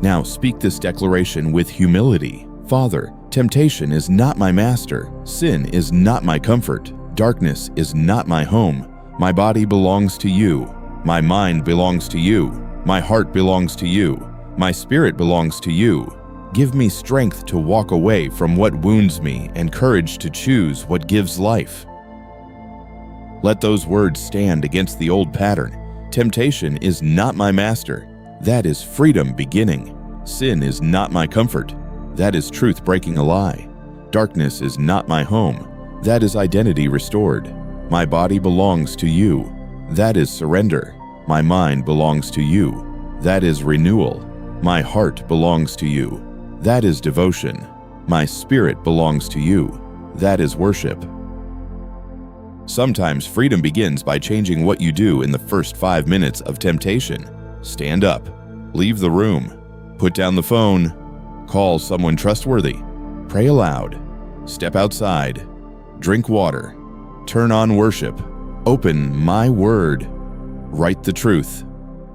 Now speak this declaration with humility. Father, temptation is not my master. Sin is not my comfort. Darkness is not my home. My body belongs to you. My mind belongs to you. My heart belongs to you. My spirit belongs to you. Give me strength to walk away from what wounds me and courage to choose what gives life. Let those words stand against the old pattern. Temptation is not my master. That is freedom beginning. Sin is not my comfort. That is truth breaking a lie. Darkness is not my home. That is identity restored. My body belongs to you. That is surrender. My mind belongs to you. That is renewal. My heart belongs to you. That is devotion. My spirit belongs to you. That is worship. Sometimes freedom begins by changing what you do in the first 5 minutes of temptation. Stand up. Leave the room. Put down the phone. Call someone trustworthy. Pray aloud. Step outside. Drink water. Turn on worship. Open my word. Write the truth.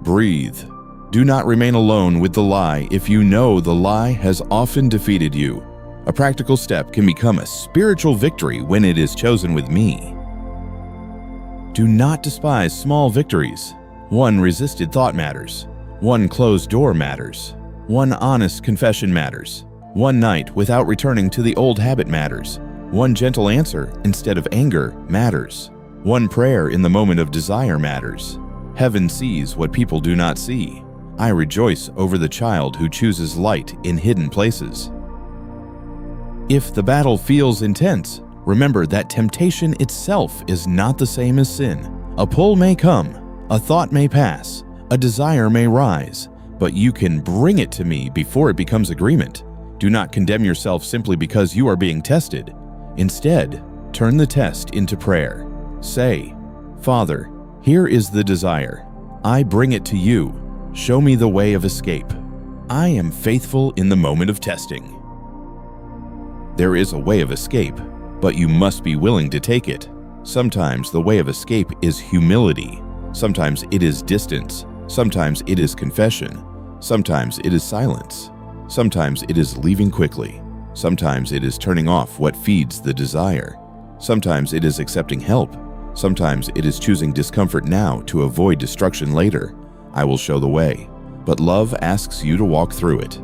Breathe. Do not remain alone with the lie if you know the lie has often defeated you. A practical step can become a spiritual victory when it is chosen with me. Do not despise small victories. One resisted thought matters. One closed door matters. One honest confession matters. One night without returning to the old habit matters. One gentle answer instead of anger matters. One prayer in the moment of desire matters. Heaven sees what people do not see. I rejoice over the child who chooses light in hidden places. If the battle feels intense, remember that temptation itself is not the same as sin. A pull may come, a thought may pass, a desire may rise, but you can bring it to me before it becomes agreement. Do not condemn yourself simply because you are being tested. Instead, turn the test into prayer. Say, "Father, here is the desire. I bring it to you. Show me the way of escape. I am faithful in the moment of testing." There is a way of escape, but you must be willing to take it. Sometimes the way of escape is humility. Sometimes it is distance. Sometimes it is confession. Sometimes it is silence. Sometimes it is leaving quickly. Sometimes it is turning off what feeds the desire. Sometimes it is accepting help. Sometimes it is choosing discomfort now to avoid destruction later. I will show the way, but love asks you to walk through it.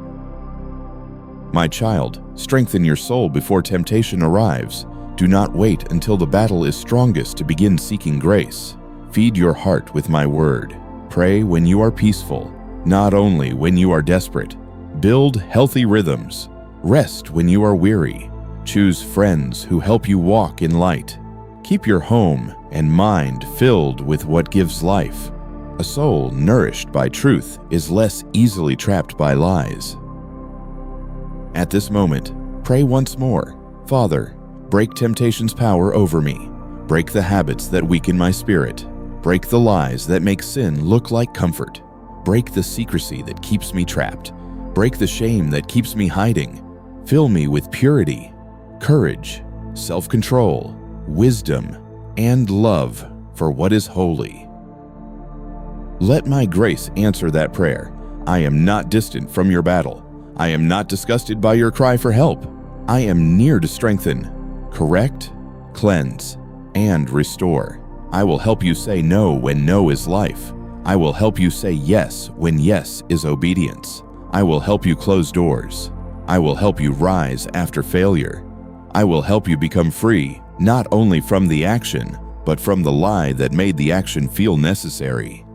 My child, strengthen your soul before temptation arrives. Do not wait until the battle is strongest to begin seeking grace. Feed your heart with my word. Pray when you are peaceful, not only when you are desperate. Build healthy rhythms. Rest when you are weary. Choose friends who help you walk in light. Keep your home and mind filled with what gives life. A soul nourished by truth is less easily trapped by lies. At this moment, pray once more. Father, break temptation's power over me. Break the habits that weaken my spirit. Break the lies that make sin look like comfort. Break the secrecy that keeps me trapped. Break the shame that keeps me hiding. Fill me with purity, courage, self-control, wisdom, and love for what is holy. Let my grace answer that prayer. I am not distant from your battle. I am not disgusted by your cry for help. I am near to strengthen, correct, cleanse, and restore. I will help you say no when no is life. I will help you say yes when yes is obedience. I will help you close doors. I will help you rise after failure. I will help you become free not only from the action, but from the lie that made the action feel necessary.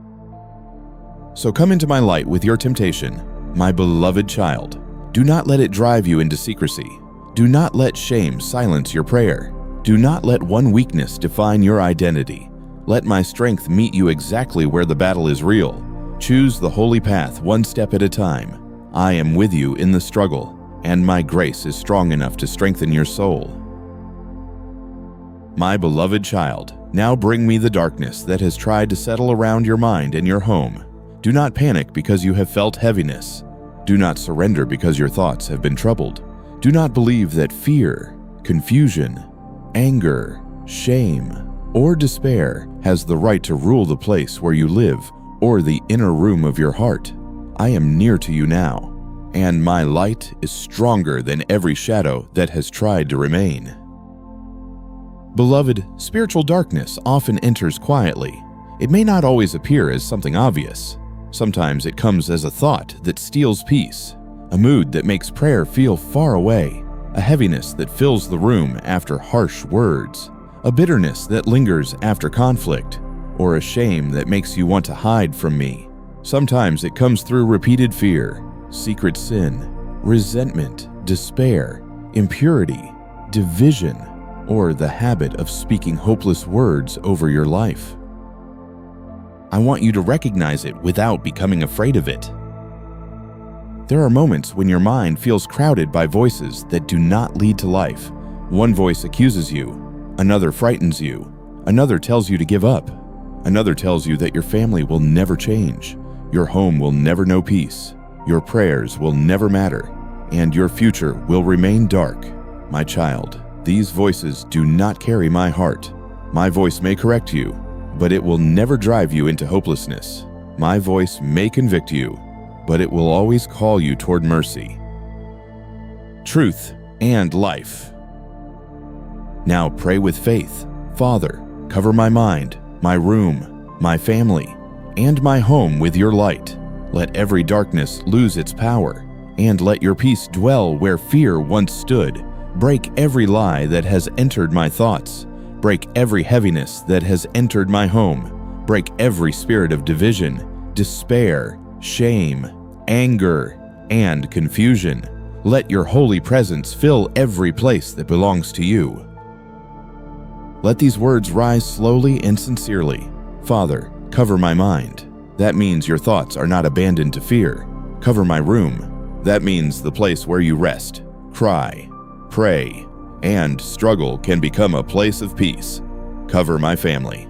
So come into my light with your temptation, my beloved child. Do not let it drive you into secrecy. Do not let shame silence your prayer. Do not let one weakness define your identity. Let my strength meet you exactly where the battle is real. Choose the holy path one step at a time. I am with you in the struggle, and my grace is strong enough to strengthen your soul. My beloved child, now bring me the darkness that has tried to settle around your mind and your home. Do not panic because you have felt heaviness. Do not surrender because your thoughts have been troubled. Do not believe that fear, confusion, anger, shame, or despair has the right to rule the place where you live or the inner room of your heart. I am near to you now, and my light is stronger than every shadow that has tried to remain. Beloved, spiritual darkness often enters quietly. It may not always appear as something obvious. Sometimes it comes as a thought that steals peace, a mood that makes prayer feel far away, a heaviness that fills the room after harsh words, a bitterness that lingers after conflict, or a shame that makes you want to hide from me. Sometimes it comes through repeated fear, secret sin, resentment, despair, impurity, division, or the habit of speaking hopeless words over your life. I want you to recognize it without becoming afraid of it. There are moments when your mind feels crowded by voices that do not lead to life. One voice accuses you, another frightens you, another tells you to give up, another tells you that your family will never change, your home will never know peace, your prayers will never matter, and your future will remain dark. My child, these voices do not carry my heart. My voice may correct you, but it will never drive you into hopelessness. My voice may convict you, but it will always call you toward mercy, truth, and life. Now pray with faith. Father, cover my mind, my room, my family, and my home with your light. Let every darkness lose its power, and let your peace dwell where fear once stood. Break every lie that has entered my thoughts. Break every heaviness that has entered my home. Break every spirit of division, despair, shame, anger, and confusion. Let your holy presence fill every place that belongs to you. Let these words rise slowly and sincerely. Father, cover my mind. That means your thoughts are not abandoned to fear. Cover my room. That means the place where you rest, cry, pray, and struggle can become a place of peace. Cover my family.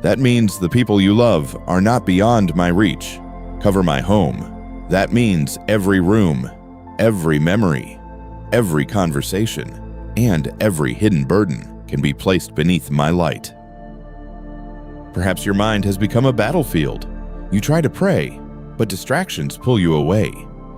That means the people you love are not beyond my reach. Cover my home. That means every room, every memory, every conversation, and every hidden burden can be placed beneath my light. Perhaps your mind has become a battlefield. You try to pray, but distractions pull you away.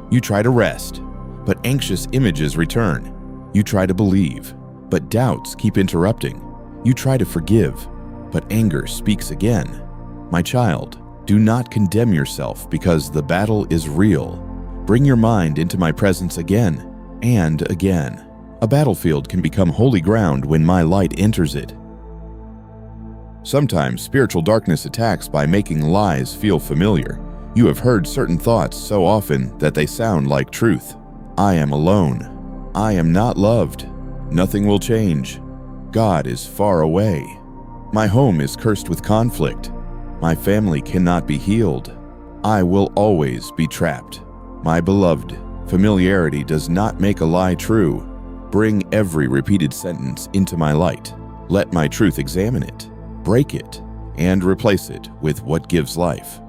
You try to rest, but anxious images return. You try to believe, but doubts keep interrupting. You try to forgive, but anger speaks again. My child, do not condemn yourself because the battle is real. Bring your mind into my presence again and again. A battlefield can become holy ground when my light enters it. Sometimes spiritual darkness attacks by making lies feel familiar. You have heard certain thoughts so often that they sound like truth. I am alone. I am not loved. Nothing will change. God is far away. My home is cursed with conflict. My family cannot be healed. I will always be trapped. My beloved, familiarity does not make a lie true. Bring every repeated sentence into my light. Let my truth examine it, break it, and replace it with what gives life.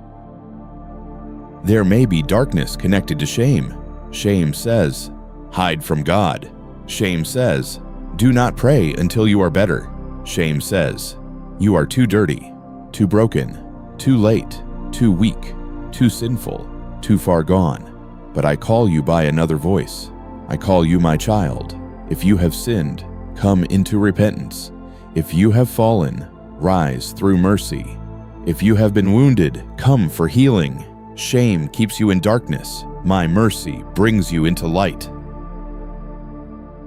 There may be darkness connected to shame. Shame says, hide from God. Shame says, do not pray until you are better. Shame says, you are too dirty, too broken, too late, too weak, too sinful, too far gone. But I call you by another voice. I call you my child. If you have sinned, come into repentance. If you have fallen, rise through mercy. If you have been wounded, come for healing. Shame keeps you in darkness. My mercy brings you into light.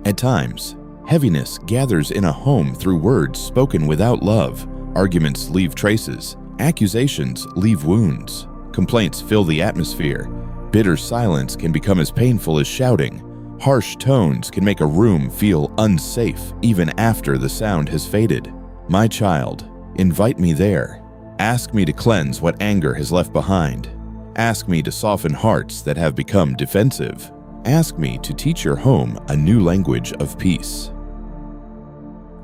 At times, Heaviness gathers in a home through words spoken without love. Arguments leave traces. Accusations leave wounds. Complaints fill the atmosphere. Bitter silence can become as painful as shouting. Harsh tones can make a room feel unsafe even after the sound has faded. My child, invite me there. Ask me to cleanse what anger has left behind. Ask me to soften hearts that have become defensive. Ask me to teach your home a new language of peace.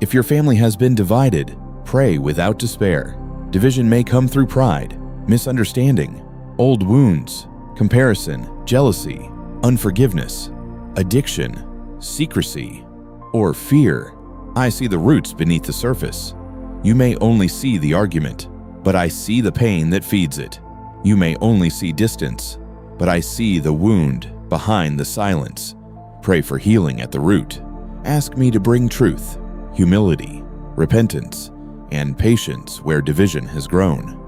If your family has been divided, pray without despair. Division may come through pride, misunderstanding, old wounds, comparison, jealousy, unforgiveness, addiction, secrecy, or fear. I see the roots beneath the surface. You may only see the argument, but I see the pain that feeds it. You may only see distance, but I see the wound behind the silence. Pray for healing at the root. Ask me to bring truth, humility, repentance, and patience where division has grown.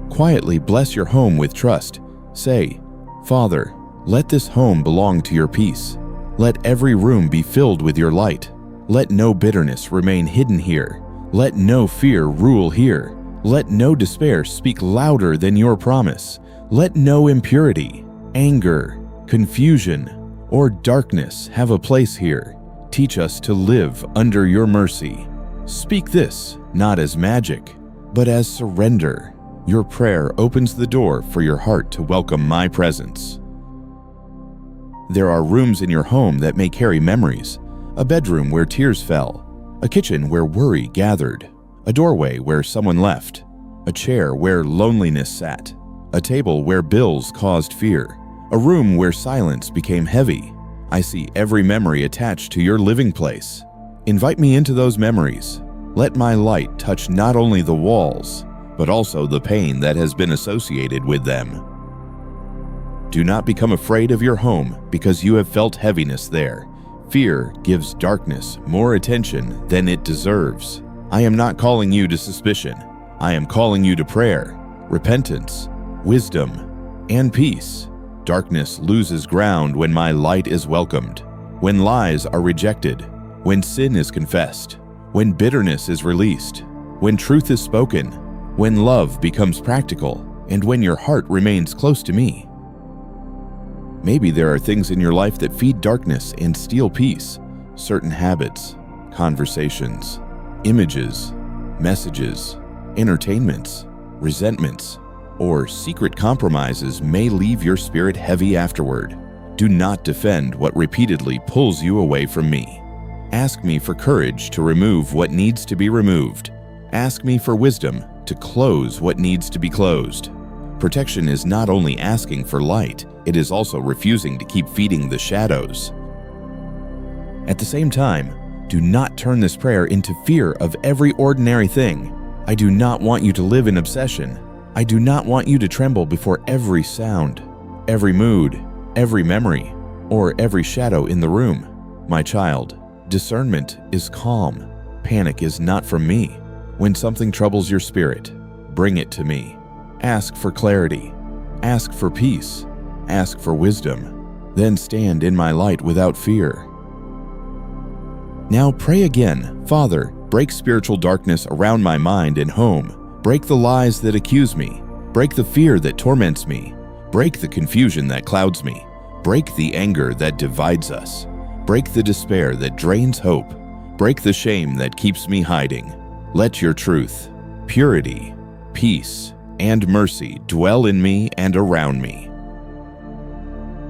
Quietly bless your home with trust. Say, Father, let this home belong to your peace. Let every room be filled with your light. Let no bitterness remain hidden here. Let no fear rule here. Let no despair speak louder than your promise. Let no impurity, anger, confusion, or darkness have a place here. Teach us to live under your mercy. Speak this not as magic, but as surrender. Your prayer opens the door for your heart to welcome my presence. There are rooms in your home that may carry memories. A bedroom where tears fell. A kitchen where worry gathered. A doorway where someone left. A chair where loneliness sat. A table where bills caused fear. A room where silence became heavy. I see every memory attached to your living place. Invite me into those memories. Let my light touch not only the walls, but also the pain that has been associated with them. Do not become afraid of your home because you have felt heaviness there. Fear gives darkness more attention than it deserves. I am not calling you to suspicion. I am calling you to prayer, repentance, wisdom, and peace. Darkness loses ground when my light is welcomed, when lies are rejected, when sin is confessed, when bitterness is released, when truth is spoken, when love becomes practical, and when your heart remains close to me. Maybe there are things in your life that feed darkness and steal peace. Certain habits, conversations, images, messages, entertainments, resentments, or secret compromises may leave your spirit heavy afterward. Do not defend what repeatedly pulls you away from me. Ask me for courage to remove what needs to be removed. Ask me for wisdom to close what needs to be closed. Protection is not only asking for light, it is also refusing to keep feeding the shadows. At the same time, do not turn this prayer into fear of every ordinary thing. I do not want you to live in obsession. I do not want you to tremble before every sound, every mood, every memory, or every shadow in the room. My child, discernment is calm. Panic is not from me. When something troubles your spirit, bring it to me. Ask for clarity. Ask for peace. Ask for wisdom. Then stand in my light without fear. Now pray again. Father, break spiritual darkness around my mind and home. Break the lies that accuse me. Break the fear that torments me. Break the confusion that clouds me. Break the anger that divides us. Break the despair that drains hope. Break the shame that keeps me hiding. Let your truth, purity, peace, and mercy dwell in me and around me.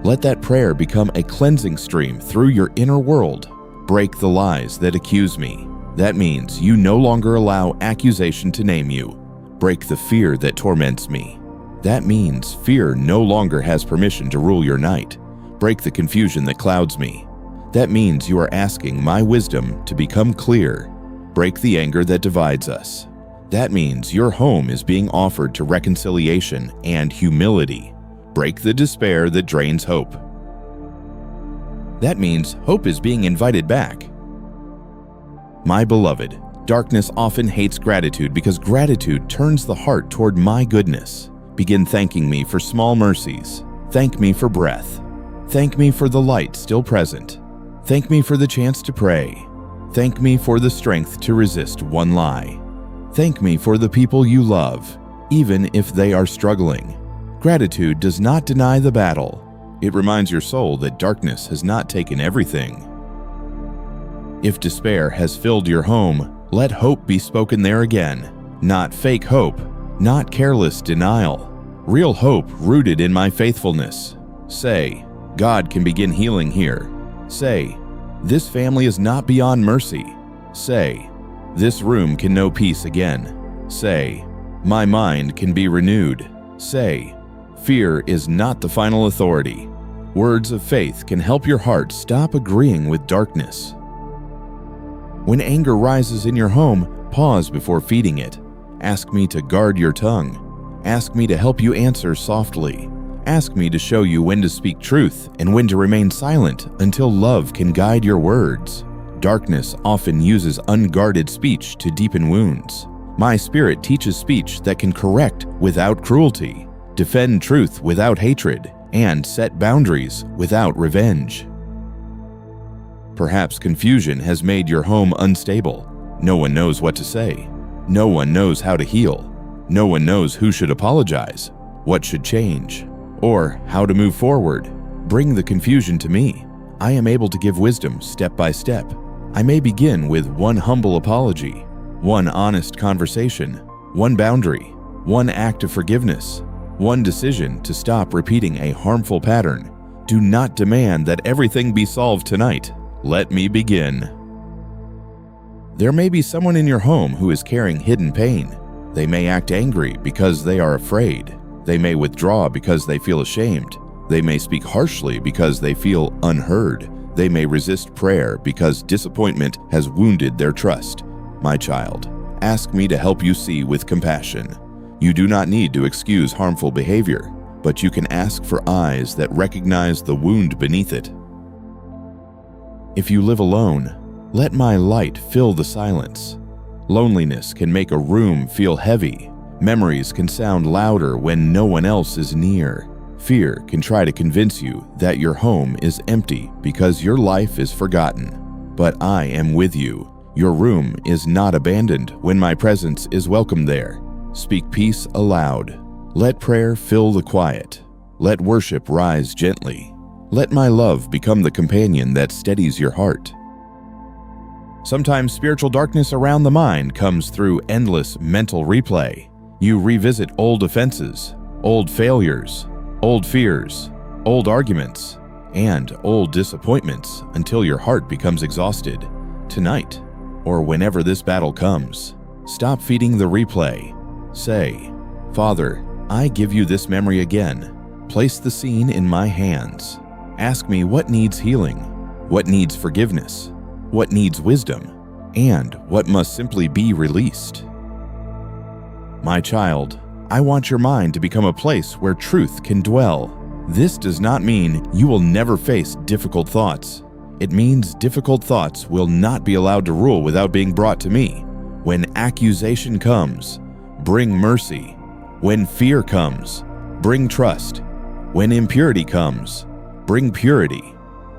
Let that prayer become a cleansing stream through your inner world. Break the lies that accuse me. That means you no longer allow accusation to name you. Break the fear that torments me. That means fear no longer has permission to rule your night. Break the confusion that clouds me. That means you are asking my wisdom to become clear. Break the anger that divides us. That means your home is being offered to reconciliation and humility. Break the despair that drains hope. That means hope is being invited back. My beloved, darkness often hates gratitude because gratitude turns the heart toward my goodness. Begin thanking me for small mercies. Thank me for breath. Thank me for the light still present. Thank me for the chance to pray. Thank me for the strength to resist one lie. Thank me for the people you love, even if they are struggling. Gratitude does not deny the battle. It reminds your soul that darkness has not taken everything. If despair has filled your home, let hope be spoken there again. Not fake hope, not careless denial. Real hope rooted in my faithfulness. Say, God can begin healing here. Say, this family is not beyond mercy. Say, this room can know peace again. Say, my mind can be renewed. Say, fear is not the final authority. Words of faith can help your heart stop agreeing with darkness. When anger rises in your home, pause before feeding it. Ask me to guard your tongue. Ask me to help you answer softly. Ask me to show you when to speak truth and when to remain silent until love can guide your words. Darkness often uses unguarded speech to deepen wounds. My spirit teaches speech that can correct without cruelty, defend truth without hatred, and set boundaries without revenge. Perhaps confusion has made your home unstable. No one knows what to say. No one knows how to heal. No one knows who should apologize, what should change, or how to move forward. Bring the confusion to me. I am able to give wisdom step by step. I may begin with one humble apology, one honest conversation, one boundary, one act of forgiveness, one decision to stop repeating a harmful pattern. Do not demand that everything be solved tonight. Let me begin. There may be someone in your home who is carrying hidden pain. They may act angry because they are afraid. They may withdraw because they feel ashamed. They may speak harshly because they feel unheard. They may resist prayer because disappointment has wounded their trust. My child, ask me to help you see with compassion. You do not need to excuse harmful behavior, but you can ask for eyes that recognize the wound beneath it. If you live alone, let my light fill the silence. Loneliness can make a room feel heavy. Memories can sound louder when no one else is near. Fear can try to convince you that your home is empty because your life is forgotten. But I am with you. Your room is not abandoned when my presence is welcome there. Speak peace aloud. Let prayer fill the quiet. Let worship rise gently. Let my love become the companion that steadies your heart. Sometimes spiritual darkness around the mind comes through endless mental replay. You revisit old offenses, old failures, old fears, old arguments, and old disappointments until your heart becomes exhausted. Tonight, or whenever this battle comes, stop feeding the replay. Say, Father, I give you this memory again. Place the scene in my hands. Ask me what needs healing, what needs forgiveness, what needs wisdom, and what must simply be released. My child, I want your mind to become a place where truth can dwell. This does not mean you will never face difficult thoughts. It means difficult thoughts will not be allowed to rule without being brought to me. When accusation comes, bring mercy. When fear comes, bring trust. When impurity comes, bring purity.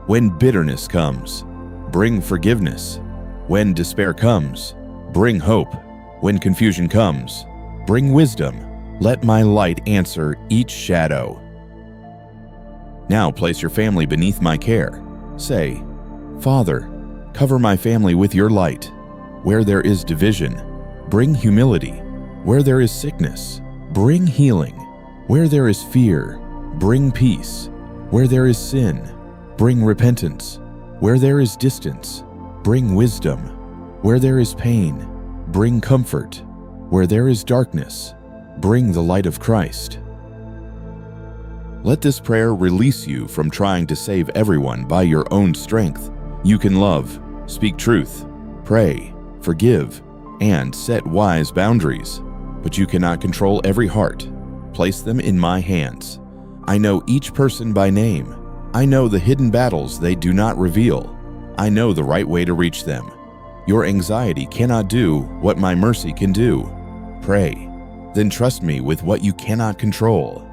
When bitterness comes, bring forgiveness. When despair comes, bring hope. When confusion comes, bring wisdom. Let my light answer each shadow. Now place your family beneath my care. Say, Father, cover my family with your light. Where there is division, bring humility. Where there is sickness, bring healing. Where there is fear, bring peace. Where there is sin, bring repentance. Where there is distance, bring wisdom. Where there is pain, bring comfort. Where there is darkness, bring the light of Christ. Let this prayer release you from trying to save everyone by your own strength. You can love, speak truth, pray, forgive, and set wise boundaries, but you cannot control every heart. Place them in my hands. I know each person by name. I know the hidden battles they do not reveal. I know the right way to reach them. Your anxiety cannot do what my mercy can do. Pray, then trust me with what you cannot control.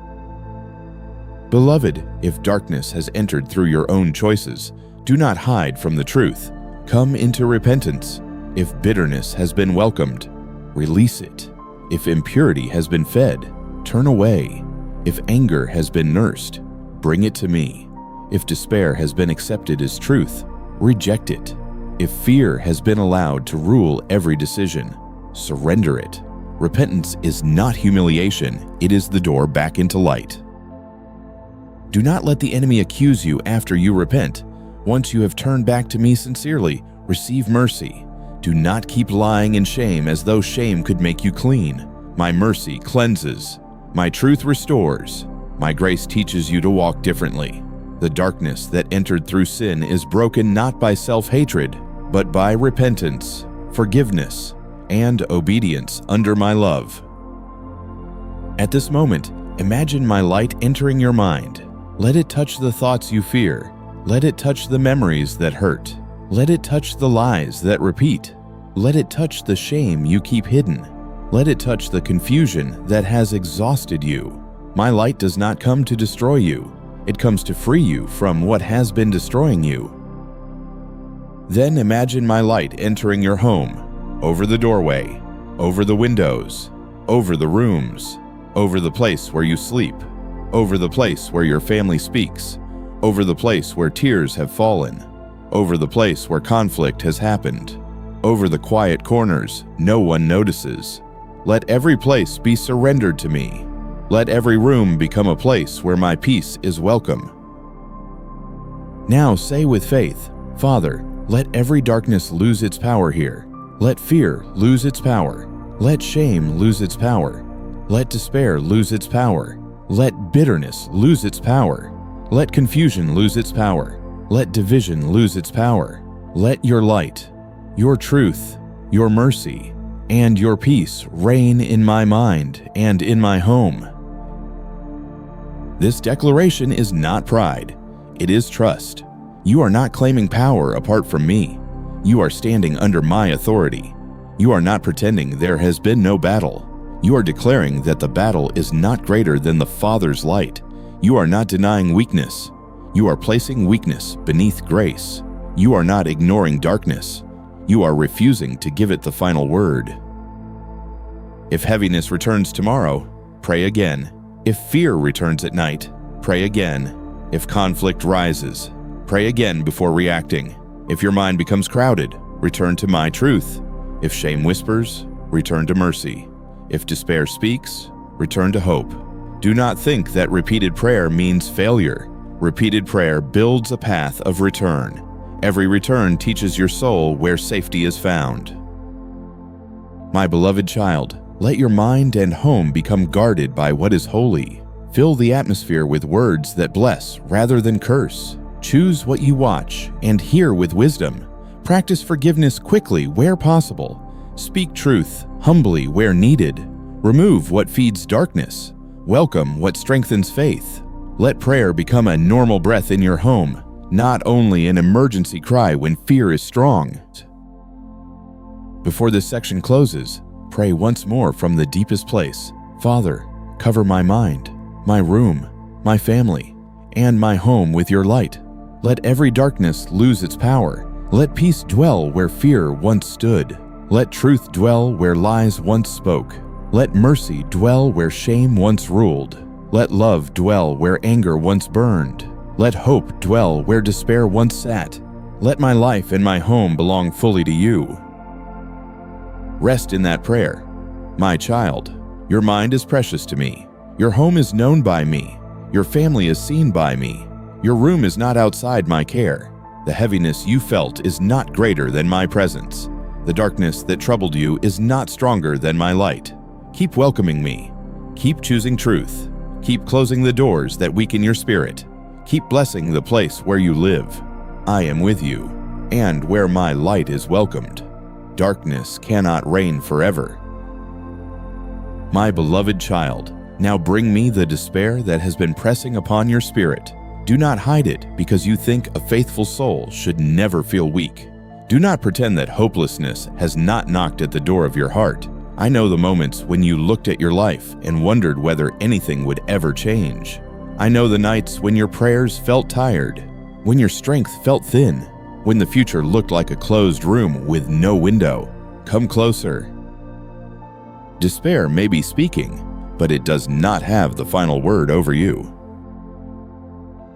Beloved, if darkness has entered through your own choices, Do not hide from the truth. Come into repentance. If bitterness has been welcomed, release it. If impurity has been fed, turn away. If anger has been nursed, bring it to me. If despair has been accepted as truth, reject it. If fear has been allowed to rule every decision, surrender it. Repentance is not humiliation, it is the door back into light. Do not let the enemy accuse you after you repent. Once you have turned back to me sincerely, receive mercy. Do not keep lying in shame as though shame could make you clean. My mercy cleanses. My truth restores. My grace teaches you to walk differently. The darkness that entered through sin is broken not by self-hatred, but by repentance, forgiveness, and obedience under my love. At this moment, imagine my light entering your mind. Let it touch the thoughts you fear. Let it touch the memories that hurt. Let it touch the lies that repeat. Let it touch the shame you keep hidden. Let it touch the confusion that has exhausted you. My light does not come to destroy you. It comes to free you from what has been destroying you. Then imagine my light entering your home, over the doorway, over the windows, over the rooms, over the place where you sleep, over the place where your family speaks, over the place where tears have fallen, over the place where conflict has happened, over the quiet corners no one notices. Let every place be surrendered to me. Let every room become a place where my peace is welcome. Now say with faith, Father, let every darkness lose its power here. Let fear lose its power. Let shame lose its power. Let despair lose its power. Let bitterness lose its power. Let confusion lose its power. Let division lose its power. Let your light, your truth, your mercy, and your peace reign in my mind and in my home. This declaration is not pride, it is trust. You are not claiming power apart from me. You are standing under my authority. You are not pretending there has been no battle. You are declaring that the battle is not greater than the Father's light. You are not denying weakness. You are placing weakness beneath grace. You are not ignoring darkness. You are refusing to give it the final word. If heaviness returns tomorrow, pray again. If fear returns at night, pray again. If conflict rises, pray again before reacting. If your mind becomes crowded, return to my truth. If shame whispers, return to mercy. If despair speaks, return to hope. Do not think that repeated prayer means failure. Repeated prayer builds a path of return. Every return teaches your soul where safety is found. My beloved child, let your mind and home become guarded by what is holy. Fill the atmosphere with words that bless rather than curse. Choose what you watch and hear with wisdom. Practice forgiveness quickly where possible. Speak truth humbly where needed. Remove what feeds darkness. Welcome what strengthens faith. Let prayer become a normal breath in your home, not only an emergency cry when fear is strong. Before this section closes, pray once more from the deepest place. Father, cover my mind, my room, my family, and my home with your light. Let every darkness lose its power. Let peace dwell where fear once stood. Let truth dwell where lies once spoke. Let mercy dwell where shame once ruled. Let love dwell where anger once burned. Let hope dwell where despair once sat. Let my life and my home belong fully to you. Rest in that prayer. My child, your mind is precious to me. Your home is known by me. Your family is seen by me. Your room is not outside my care. The heaviness you felt is not greater than my presence. The darkness that troubled you is not stronger than my light. Keep welcoming me. Keep choosing truth. Keep closing the doors that weaken your spirit. Keep blessing the place where you live. I am with you, and where my light is welcomed, darkness cannot reign forever. My beloved child, now bring me the despair that has been pressing upon your spirit. Do not hide it because you think a faithful soul should never feel weak. Do not pretend that hopelessness has not knocked at the door of your heart. I know the moments when you looked at your life and wondered whether anything would ever change. I know the nights when your prayers felt tired. when your strength felt thin, when the future looked like a closed room with no window. Come closer. Despair may be speaking, but it does not have the final word over you.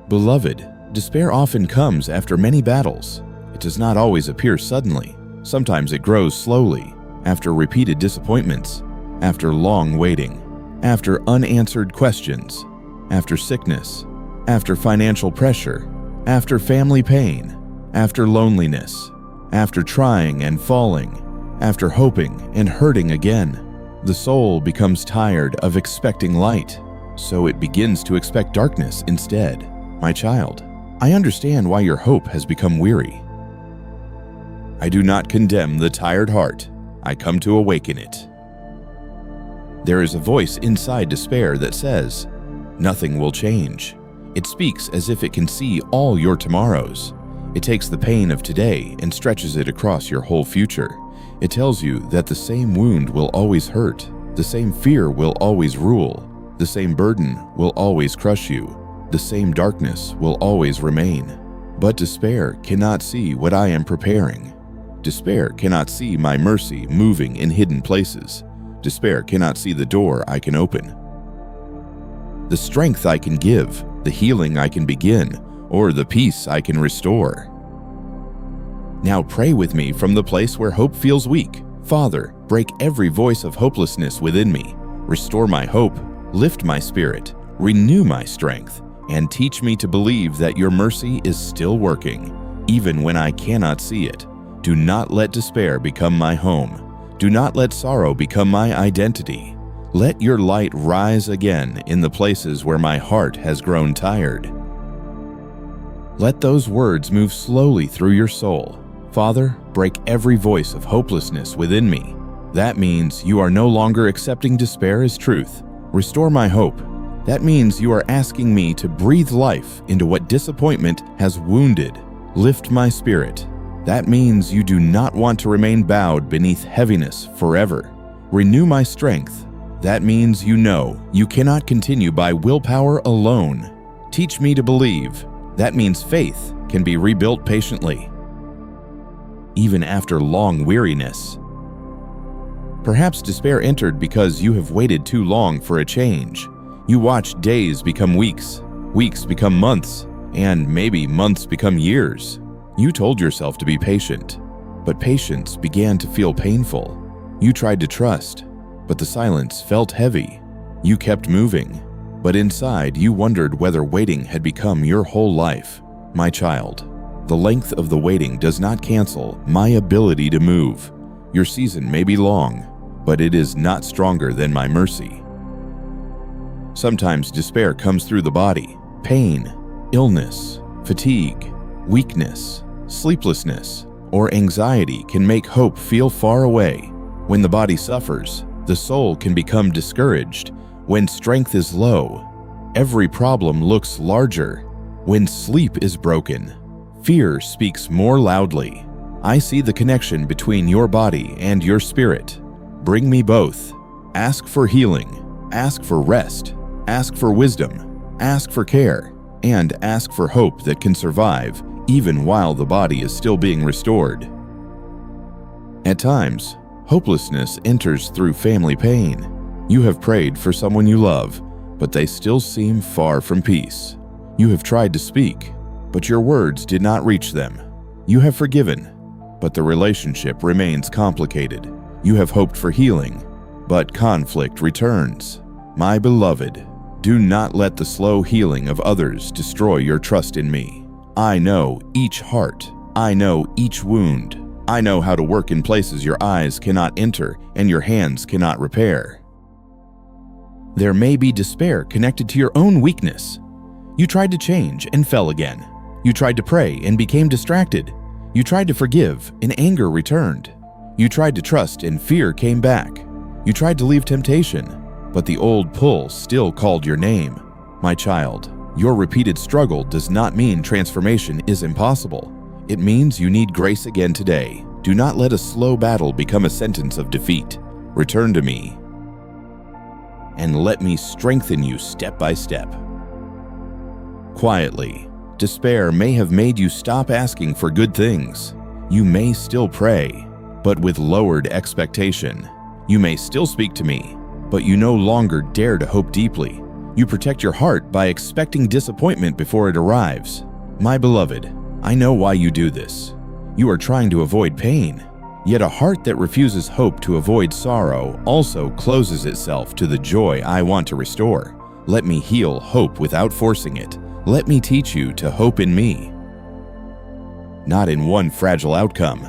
Beloved, despair often comes after many battles. It does not always appear suddenly. Sometimes it grows slowly, after repeated disappointments, after long waiting, after unanswered questions, after sickness, after financial pressure, after family pain, after loneliness, after trying and falling, after hoping and hurting again. The soul becomes tired of expecting light, so it begins to expect darkness instead. My child, I understand why your hope has become weary. I do not condemn the tired heart. I come to awaken it. There is a voice inside despair that says, nothing will change. It speaks as if it can see all your tomorrows. It takes the pain of today and stretches it across your whole future. It tells you that the same wound will always hurt, the same fear will always rule, the same burden will always crush you, the same darkness will always remain. But despair cannot see what I am preparing. Despair cannot see my mercy moving in hidden places. Despair cannot see the door I can open, the strength I can give, the healing I can begin, or the peace I can restore. Now pray with me from the place where hope feels weak. Father, break every voice of hopelessness within me. Restore my hope, lift my spirit, renew my strength, and teach me to believe that your mercy is still working, even when I cannot see it. Do not let despair become my home. Do not let sorrow become my identity. Let your light rise again in the places where my heart has grown tired. Let those words move slowly through your soul. Father, break every voice of hopelessness within me. That means you are no longer accepting despair as truth. Restore my hope. That means you are asking me to breathe life into what disappointment has wounded. Lift my spirit. That means you do not want to remain bowed beneath heaviness forever. Renew my strength. That means you know you cannot continue by willpower alone. Teach me to believe. That means faith can be rebuilt patiently, even after long weariness. Perhaps despair entered because you have waited too long for a change. You watched days become weeks, weeks become months, and maybe months become years. You told yourself to be patient, but patience began to feel painful. You tried to trust, but the silence felt heavy. You kept moving, but inside you wondered whether waiting had become your whole life. My child, the length of the waiting does not cancel my ability to move. Your season may be long, but it is not stronger than my mercy. Sometimes despair comes through the body. Pain, illness, fatigue, weakness, sleeplessness, or anxiety can make hope feel far away. When the body suffers, the soul can become discouraged. When strength is low, every problem looks larger. When sleep is broken, fear speaks more loudly. I see the connection between your body and your spirit. Bring me both. Ask for healing, ask for rest, ask for wisdom, ask for care, and ask for hope that can survive even while the body is still being restored. At times, hopelessness enters through family pain. You have prayed for someone you love, but they still seem far from peace. You have tried to speak, but your words did not reach them. You have forgiven, but the relationship remains complicated. You have hoped for healing, but conflict returns. My beloved, do not let the slow healing of others destroy your trust in me. I know each heart. I know each wound. I know how to work in places your eyes cannot enter and your hands cannot repair. There may be despair connected to your own weakness. You tried to change and fell again. You tried to pray and became distracted. You tried to forgive and anger returned. You tried to trust and fear came back. You tried to leave temptation, but the old pull still called your name. My child, your repeated struggle does not mean transformation is impossible. It means you need grace again today. Do not let a slow battle become a sentence of defeat. Return to me, and let me strengthen you step by step. Quietly, Despair may have made you stop asking for good things. You may still pray, but with lowered expectation. You may still speak to me, but you no longer dare to hope deeply. You protect your heart by expecting disappointment before it arrives. My beloved, I know why you do this. You are trying to avoid pain. Yet a heart that refuses hope to avoid sorrow also closes itself to the joy I want to restore. Let me heal hope without forcing it. Let me teach you to hope in me, not in one fragile outcome.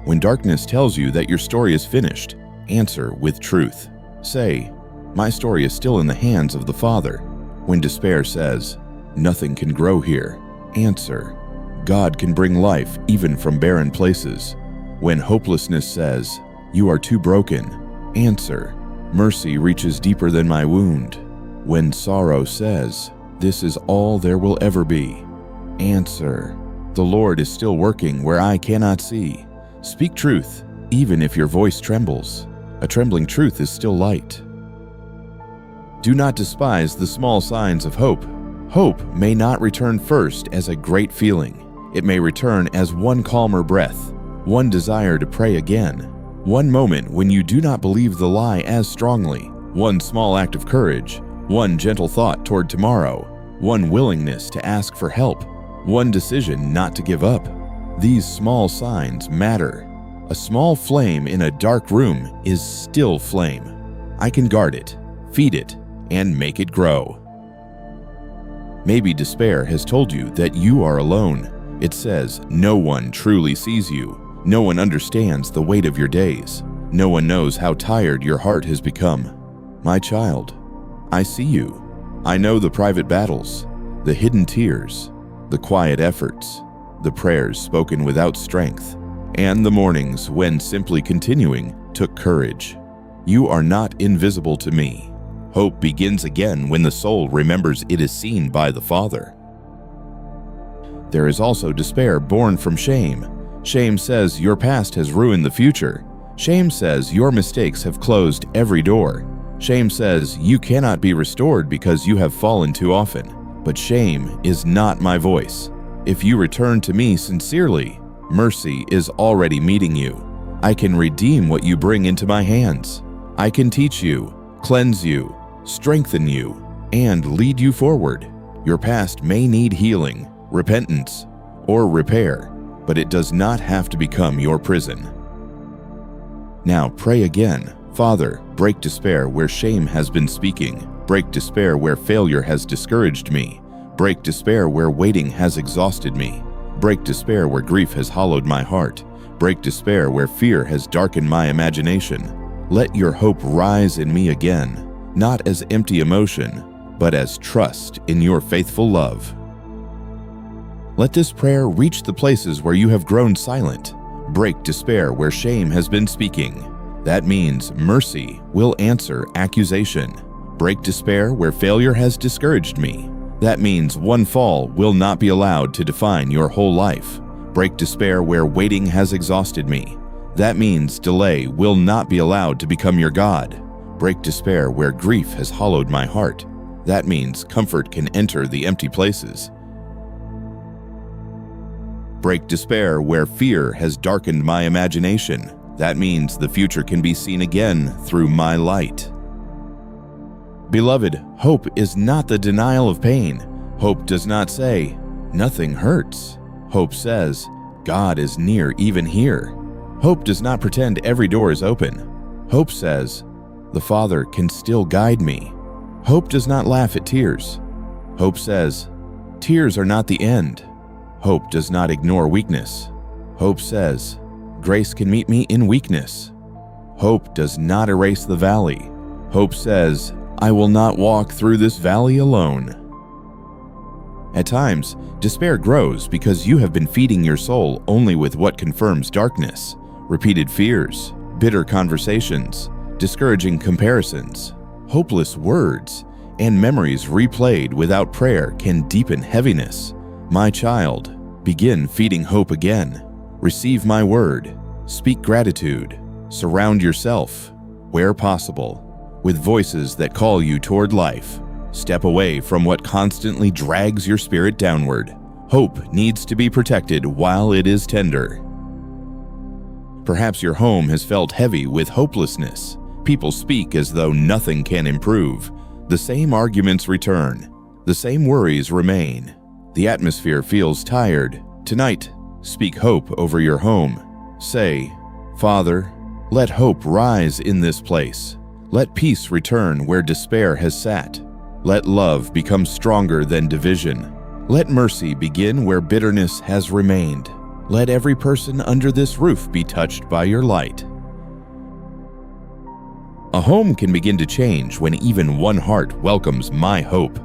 When darkness tells you that your story is finished, answer with truth. Say, my story is still in the hands of the Father. When despair says, nothing can grow here, answer, God can bring life even from barren places. When hopelessness says, you are too broken, answer, mercy reaches deeper than my wound. When sorrow says, this is all there will ever be, answer, the Lord is still working where I cannot see. Speak truth, even if your voice trembles. A trembling truth is still light. Do not despise the small signs of hope. Hope may not return first as a great feeling. It may return as one calmer breath, one desire to pray again, one moment when you do not believe the lie as strongly, one small act of courage, one gentle thought toward tomorrow, one willingness to ask for help, one decision not to give up. These small signs matter. A small flame in a dark room is still flame. I can guard it, feed it, and make it grow. Maybe despair has told you that you are alone. It says no one truly sees you. No one understands the weight of your days. No one knows how tired your heart has become. My child, I see you. I know the private battles, the hidden tears, the quiet efforts, the prayers spoken without strength, and the mornings when simply continuing took courage. You are not invisible to me. Hope begins again when the soul remembers it is seen by the Father. There is also despair born from shame. Shame says your past has ruined the future. Shame says your mistakes have closed every door. Shame says you cannot be restored because you have fallen too often. But shame is not my voice. If you return to me sincerely, mercy is already meeting you. I can redeem what you bring into my hands. I can teach you, cleanse you, strengthen you, and lead you forward. Your past may need healing, repentance, or repair, but it does not have to become your prison. Now pray again. Father, break despair where shame has been speaking. Break despair where failure has discouraged me. Break despair where waiting has exhausted me. Break despair where grief has hollowed my heart. Break despair where fear has darkened my imagination. Let your hope rise in me again, not as empty emotion, but as trust in your faithful love. Let this prayer reach the places where you have grown silent. Break despair where shame has been speaking. That means mercy will answer accusation. Break despair where failure has discouraged me. That means one fall will not be allowed to define your whole life. Break despair where waiting has exhausted me. That means delay will not be allowed to become your God. Break despair where grief has hollowed my heart. That means comfort can enter the empty places. Break despair where fear has darkened my imagination. That means the future can be seen again through my light. Beloved, hope is not the denial of pain. Hope does not say, nothing hurts. Hope says, God is near even here. Hope does not pretend every door is open. Hope says, the Father can still guide me. Hope does not laugh at tears. Hope says, tears are not the end. Hope does not ignore weakness. Hope says, grace can meet me in weakness. Hope does not erase the valley. Hope says, I will not walk through this valley alone. At times, despair grows because you have been feeding your soul only with what confirms darkness, repeated fears, bitter conversations, discouraging comparisons, hopeless words, and memories replayed without prayer can deepen heaviness. My child, begin feeding hope again. Receive my word. Speak gratitude. Surround yourself, where possible, with voices that call you toward life. Step away from what constantly drags your spirit downward. Hope needs to be protected while it is tender. Perhaps your home has felt heavy with hopelessness. People speak as though nothing can improve. The same arguments return. The same worries remain. The atmosphere feels tired. Tonight, speak hope over your home. Say, "Father, let hope rise in this place. Let peace return where despair has sat. Let love become stronger than division. Let mercy begin where bitterness has remained. Let every person under this roof be touched by your light." A home can begin to change when even one heart welcomes my hope.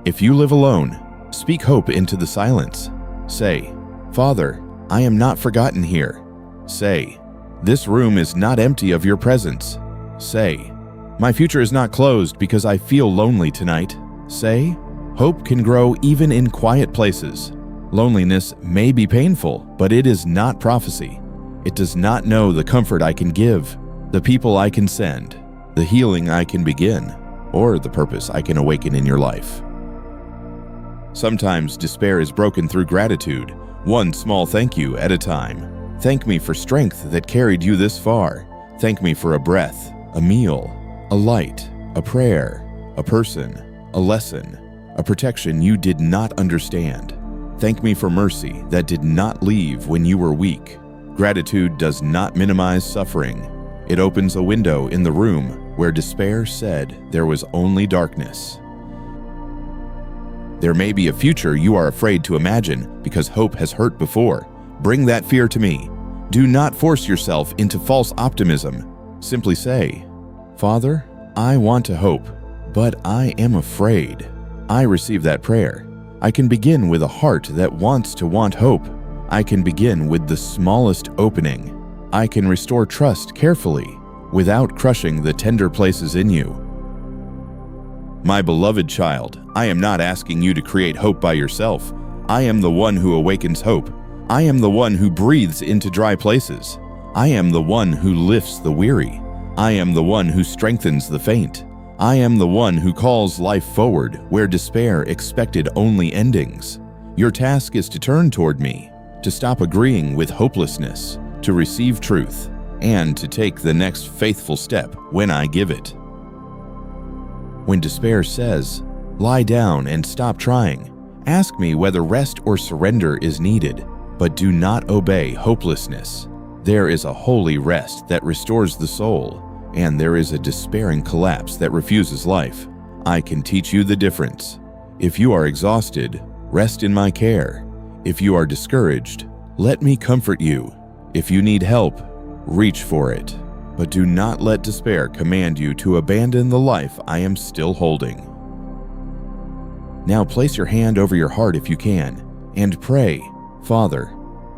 If you live alone, speak hope into the silence. Say, "Father, I am not forgotten here." Say, "This room is not empty of your presence." Say, "My future is not closed because I feel lonely tonight." Say, "Hope can grow even in quiet places." Loneliness may be painful, but it is not prophecy. It does not know the comfort I can give, the people I can send, the healing I can begin, or the purpose I can awaken in your life. Sometimes despair is broken through gratitude, one small thank you at a time. Thank me for strength that carried you this far. Thank me for a breath, a meal, a light, a prayer, a person, a lesson, a protection you did not understand. Thank me for mercy that did not leave when you were weak. Gratitude does not minimize suffering. It opens a window in the room where despair said there was only darkness. There may be a future you are afraid to imagine because hope has hurt before. Bring that fear to me. Do not force yourself into false optimism. Simply say, "Father, I want to hope, but I am afraid." I receive that prayer. I can begin with a heart that wants to want hope. I can begin with the smallest opening. I can restore trust carefully without crushing the tender places in you. My beloved child, I am not asking you to create hope by yourself. I am the one who awakens hope. I am the one who breathes into dry places. I am the one who lifts the weary. I am the one who strengthens the faint. I am the one who calls life forward where despair expected only endings. Your task is to turn toward me, to stop agreeing with hopelessness, to receive truth, and to take the next faithful step when I give it. When despair says, "Lie down and stop trying," ask me whether rest or surrender is needed, but do not obey hopelessness. There is a holy rest that restores the soul, and there is a despairing collapse that refuses life. I can teach you the difference. If you are exhausted, rest in my care. If you are discouraged, let me comfort you. If you need help, reach for it. But do not let despair command you to abandon the life I am still holding. Now place your hand over your heart if you can, and pray, "Father,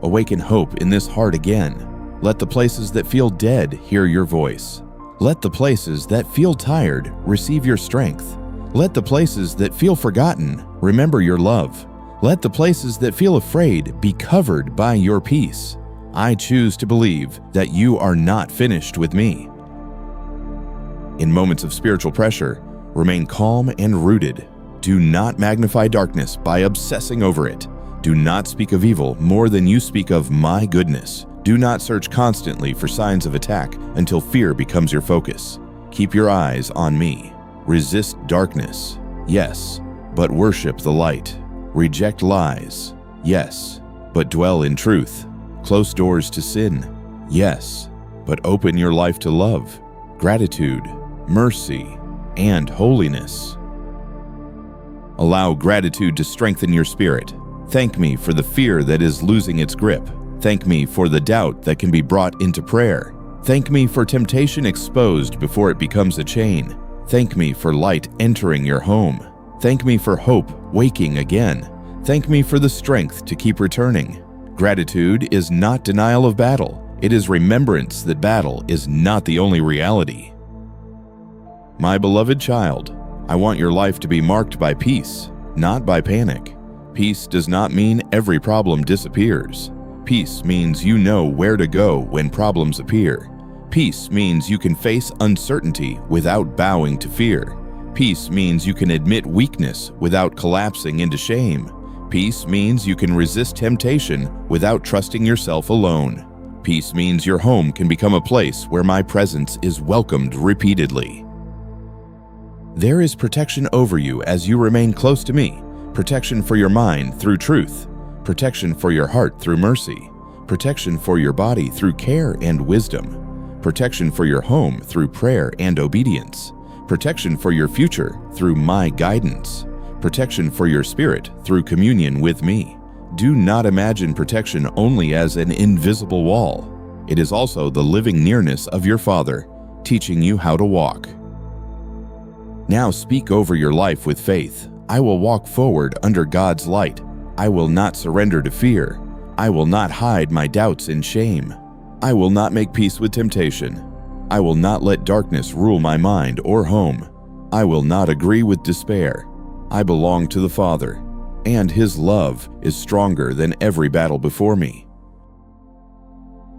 awaken hope in this heart again. Let the places that feel dead hear your voice. Let the places that feel tired receive your strength. Let the places that feel forgotten remember your love. Let the places that feel afraid be covered by your peace. I choose to believe that you are not finished with me." In moments of spiritual pressure, remain calm and rooted. Do not magnify darkness by obsessing over it. Do not speak of evil more than you speak of my goodness. Do not search constantly for signs of attack until fear becomes your focus. Keep your eyes on me. Resist darkness, yes, but worship the light. Reject lies, yes, but dwell in truth. Close doors to sin, yes, but open your life to love, gratitude, mercy, and holiness. Allow gratitude to strengthen your spirit. Thank me for the fear that is losing its grip. Thank me for the doubt that can be brought into prayer. Thank me for temptation exposed before it becomes a chain. Thank me for light entering your home. Thank me for hope waking again. Thank me for the strength to keep returning. Gratitude is not denial of battle. It is remembrance that battle is not the only reality. My beloved child, I want your life to be marked by peace, not by panic. Peace does not mean every problem disappears. Peace means you know where to go when problems appear. Peace means you can face uncertainty without bowing to fear. Peace means you can admit weakness without collapsing into shame. Peace means you can resist temptation without trusting yourself alone. Peace means your home can become a place where my presence is welcomed repeatedly. There is protection over you as you remain close to me, protection for your mind through truth, protection for your heart through mercy, protection for your body through care and wisdom, protection for your home through prayer and obedience, protection for your future through my guidance, protection for your spirit through communion with me. Do not imagine protection only as an invisible wall. It is also the living nearness of your Father, teaching you how to walk. Now speak over your life with faith. I will walk forward under God's light. I will not surrender to fear. I will not hide my doubts in shame. I will not make peace with temptation. I will not let darkness rule my mind or home. I will not agree with despair. I belong to the Father, and His love is stronger than every battle before me.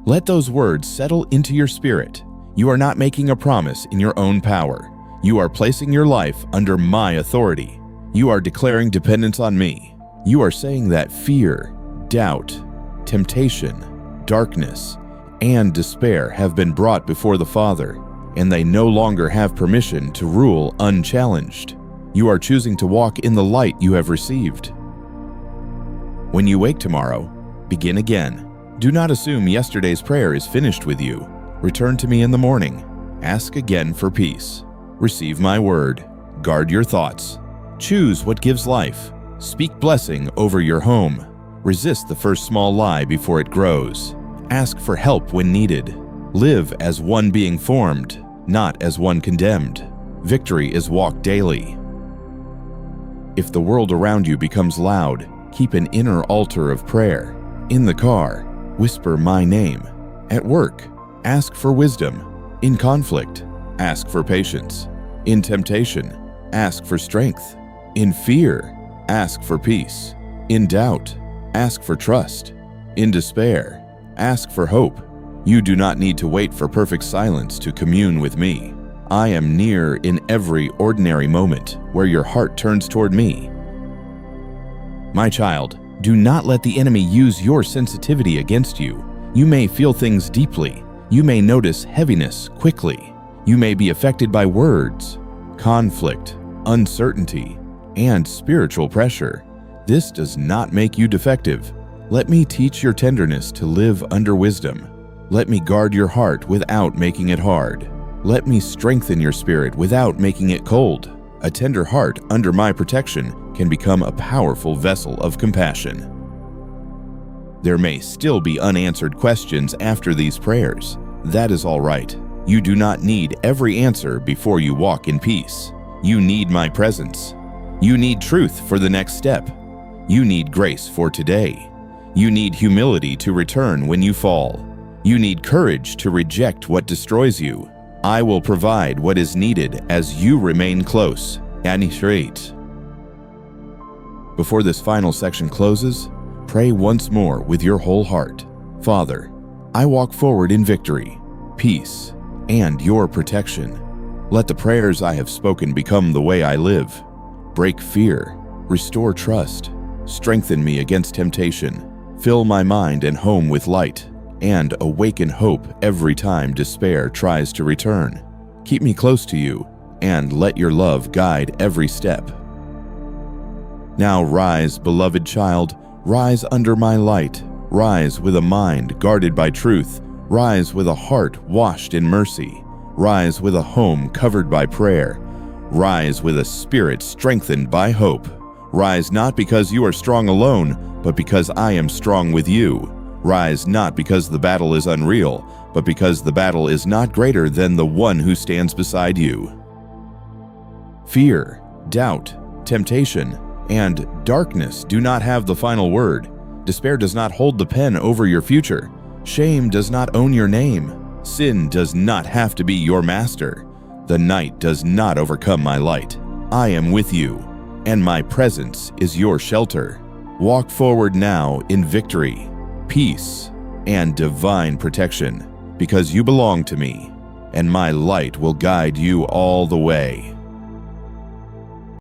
Let those words settle into your spirit. You are not making a promise in your own power. You are placing your life under my authority. You are declaring dependence on me. You are saying that fear, doubt, temptation, darkness, and despair have been brought before the Father, and they no longer have permission to rule unchallenged. You are choosing to walk in the light you have received. When you wake tomorrow, begin again. Do not assume yesterday's prayer is finished with you. Return to me in the morning. Ask again for peace. Receive my word. Guard your thoughts. Choose what gives life. Speak blessing over your home. Resist the first small lie before it grows. Ask for help when needed. Live as one being formed, not as one condemned. Victory is walked daily. If the world around you becomes loud, keep an inner altar of prayer. In the car, whisper my name. At work, ask for wisdom. In conflict, ask for patience. In temptation, ask for strength. In fear, ask for peace. In doubt, ask for trust. In despair, ask for hope. You do not need to wait for perfect silence to commune with me. I am near in every ordinary moment where your heart turns toward me. My child, do not let the enemy use your sensitivity against you. You may feel things deeply. You may notice heaviness quickly. You may be affected by words, conflict, uncertainty, and spiritual pressure. This does not make you defective. Let me teach your tenderness to live under wisdom. Let me guard your heart without making it hard. Let me strengthen your spirit without making it cold. A tender heart under my protection can become a powerful vessel of compassion. There may still be unanswered questions after these prayers. That is all right. You do not need every answer before you walk in peace. You need my presence. You need truth for the next step. You need grace for today. You need humility to return when you fall. You need courage to reject what destroys you. I will provide what is needed as you remain close and straight. Before this final section closes, pray once more with your whole heart. Father, I walk forward in victory, peace, and your protection. Let the prayers I have spoken become the way I live. Break fear, restore trust, strengthen me against temptation, fill my mind and home with light, and awaken hope every time despair tries to return. Keep me close to you, and let your love guide every step. Now rise, beloved child, rise under my light. Rise with a mind guarded by truth. Rise with a heart washed in mercy. Rise with a home covered by prayer. Rise with a spirit strengthened by hope. Rise not because you are strong alone, but because I am strong with you. Rise not because the battle is unreal, but because the battle is not greater than the one who stands beside you. Fear, doubt, temptation, and darkness do not have the final word. Despair does not hold the pen over your future. Shame does not own your name. Sin does not have to be your master. The night does not overcome my light. I am with you, and my presence is your shelter. Walk forward now in victory, peace, and divine protection, because you belong to me, and my light will guide you all the way.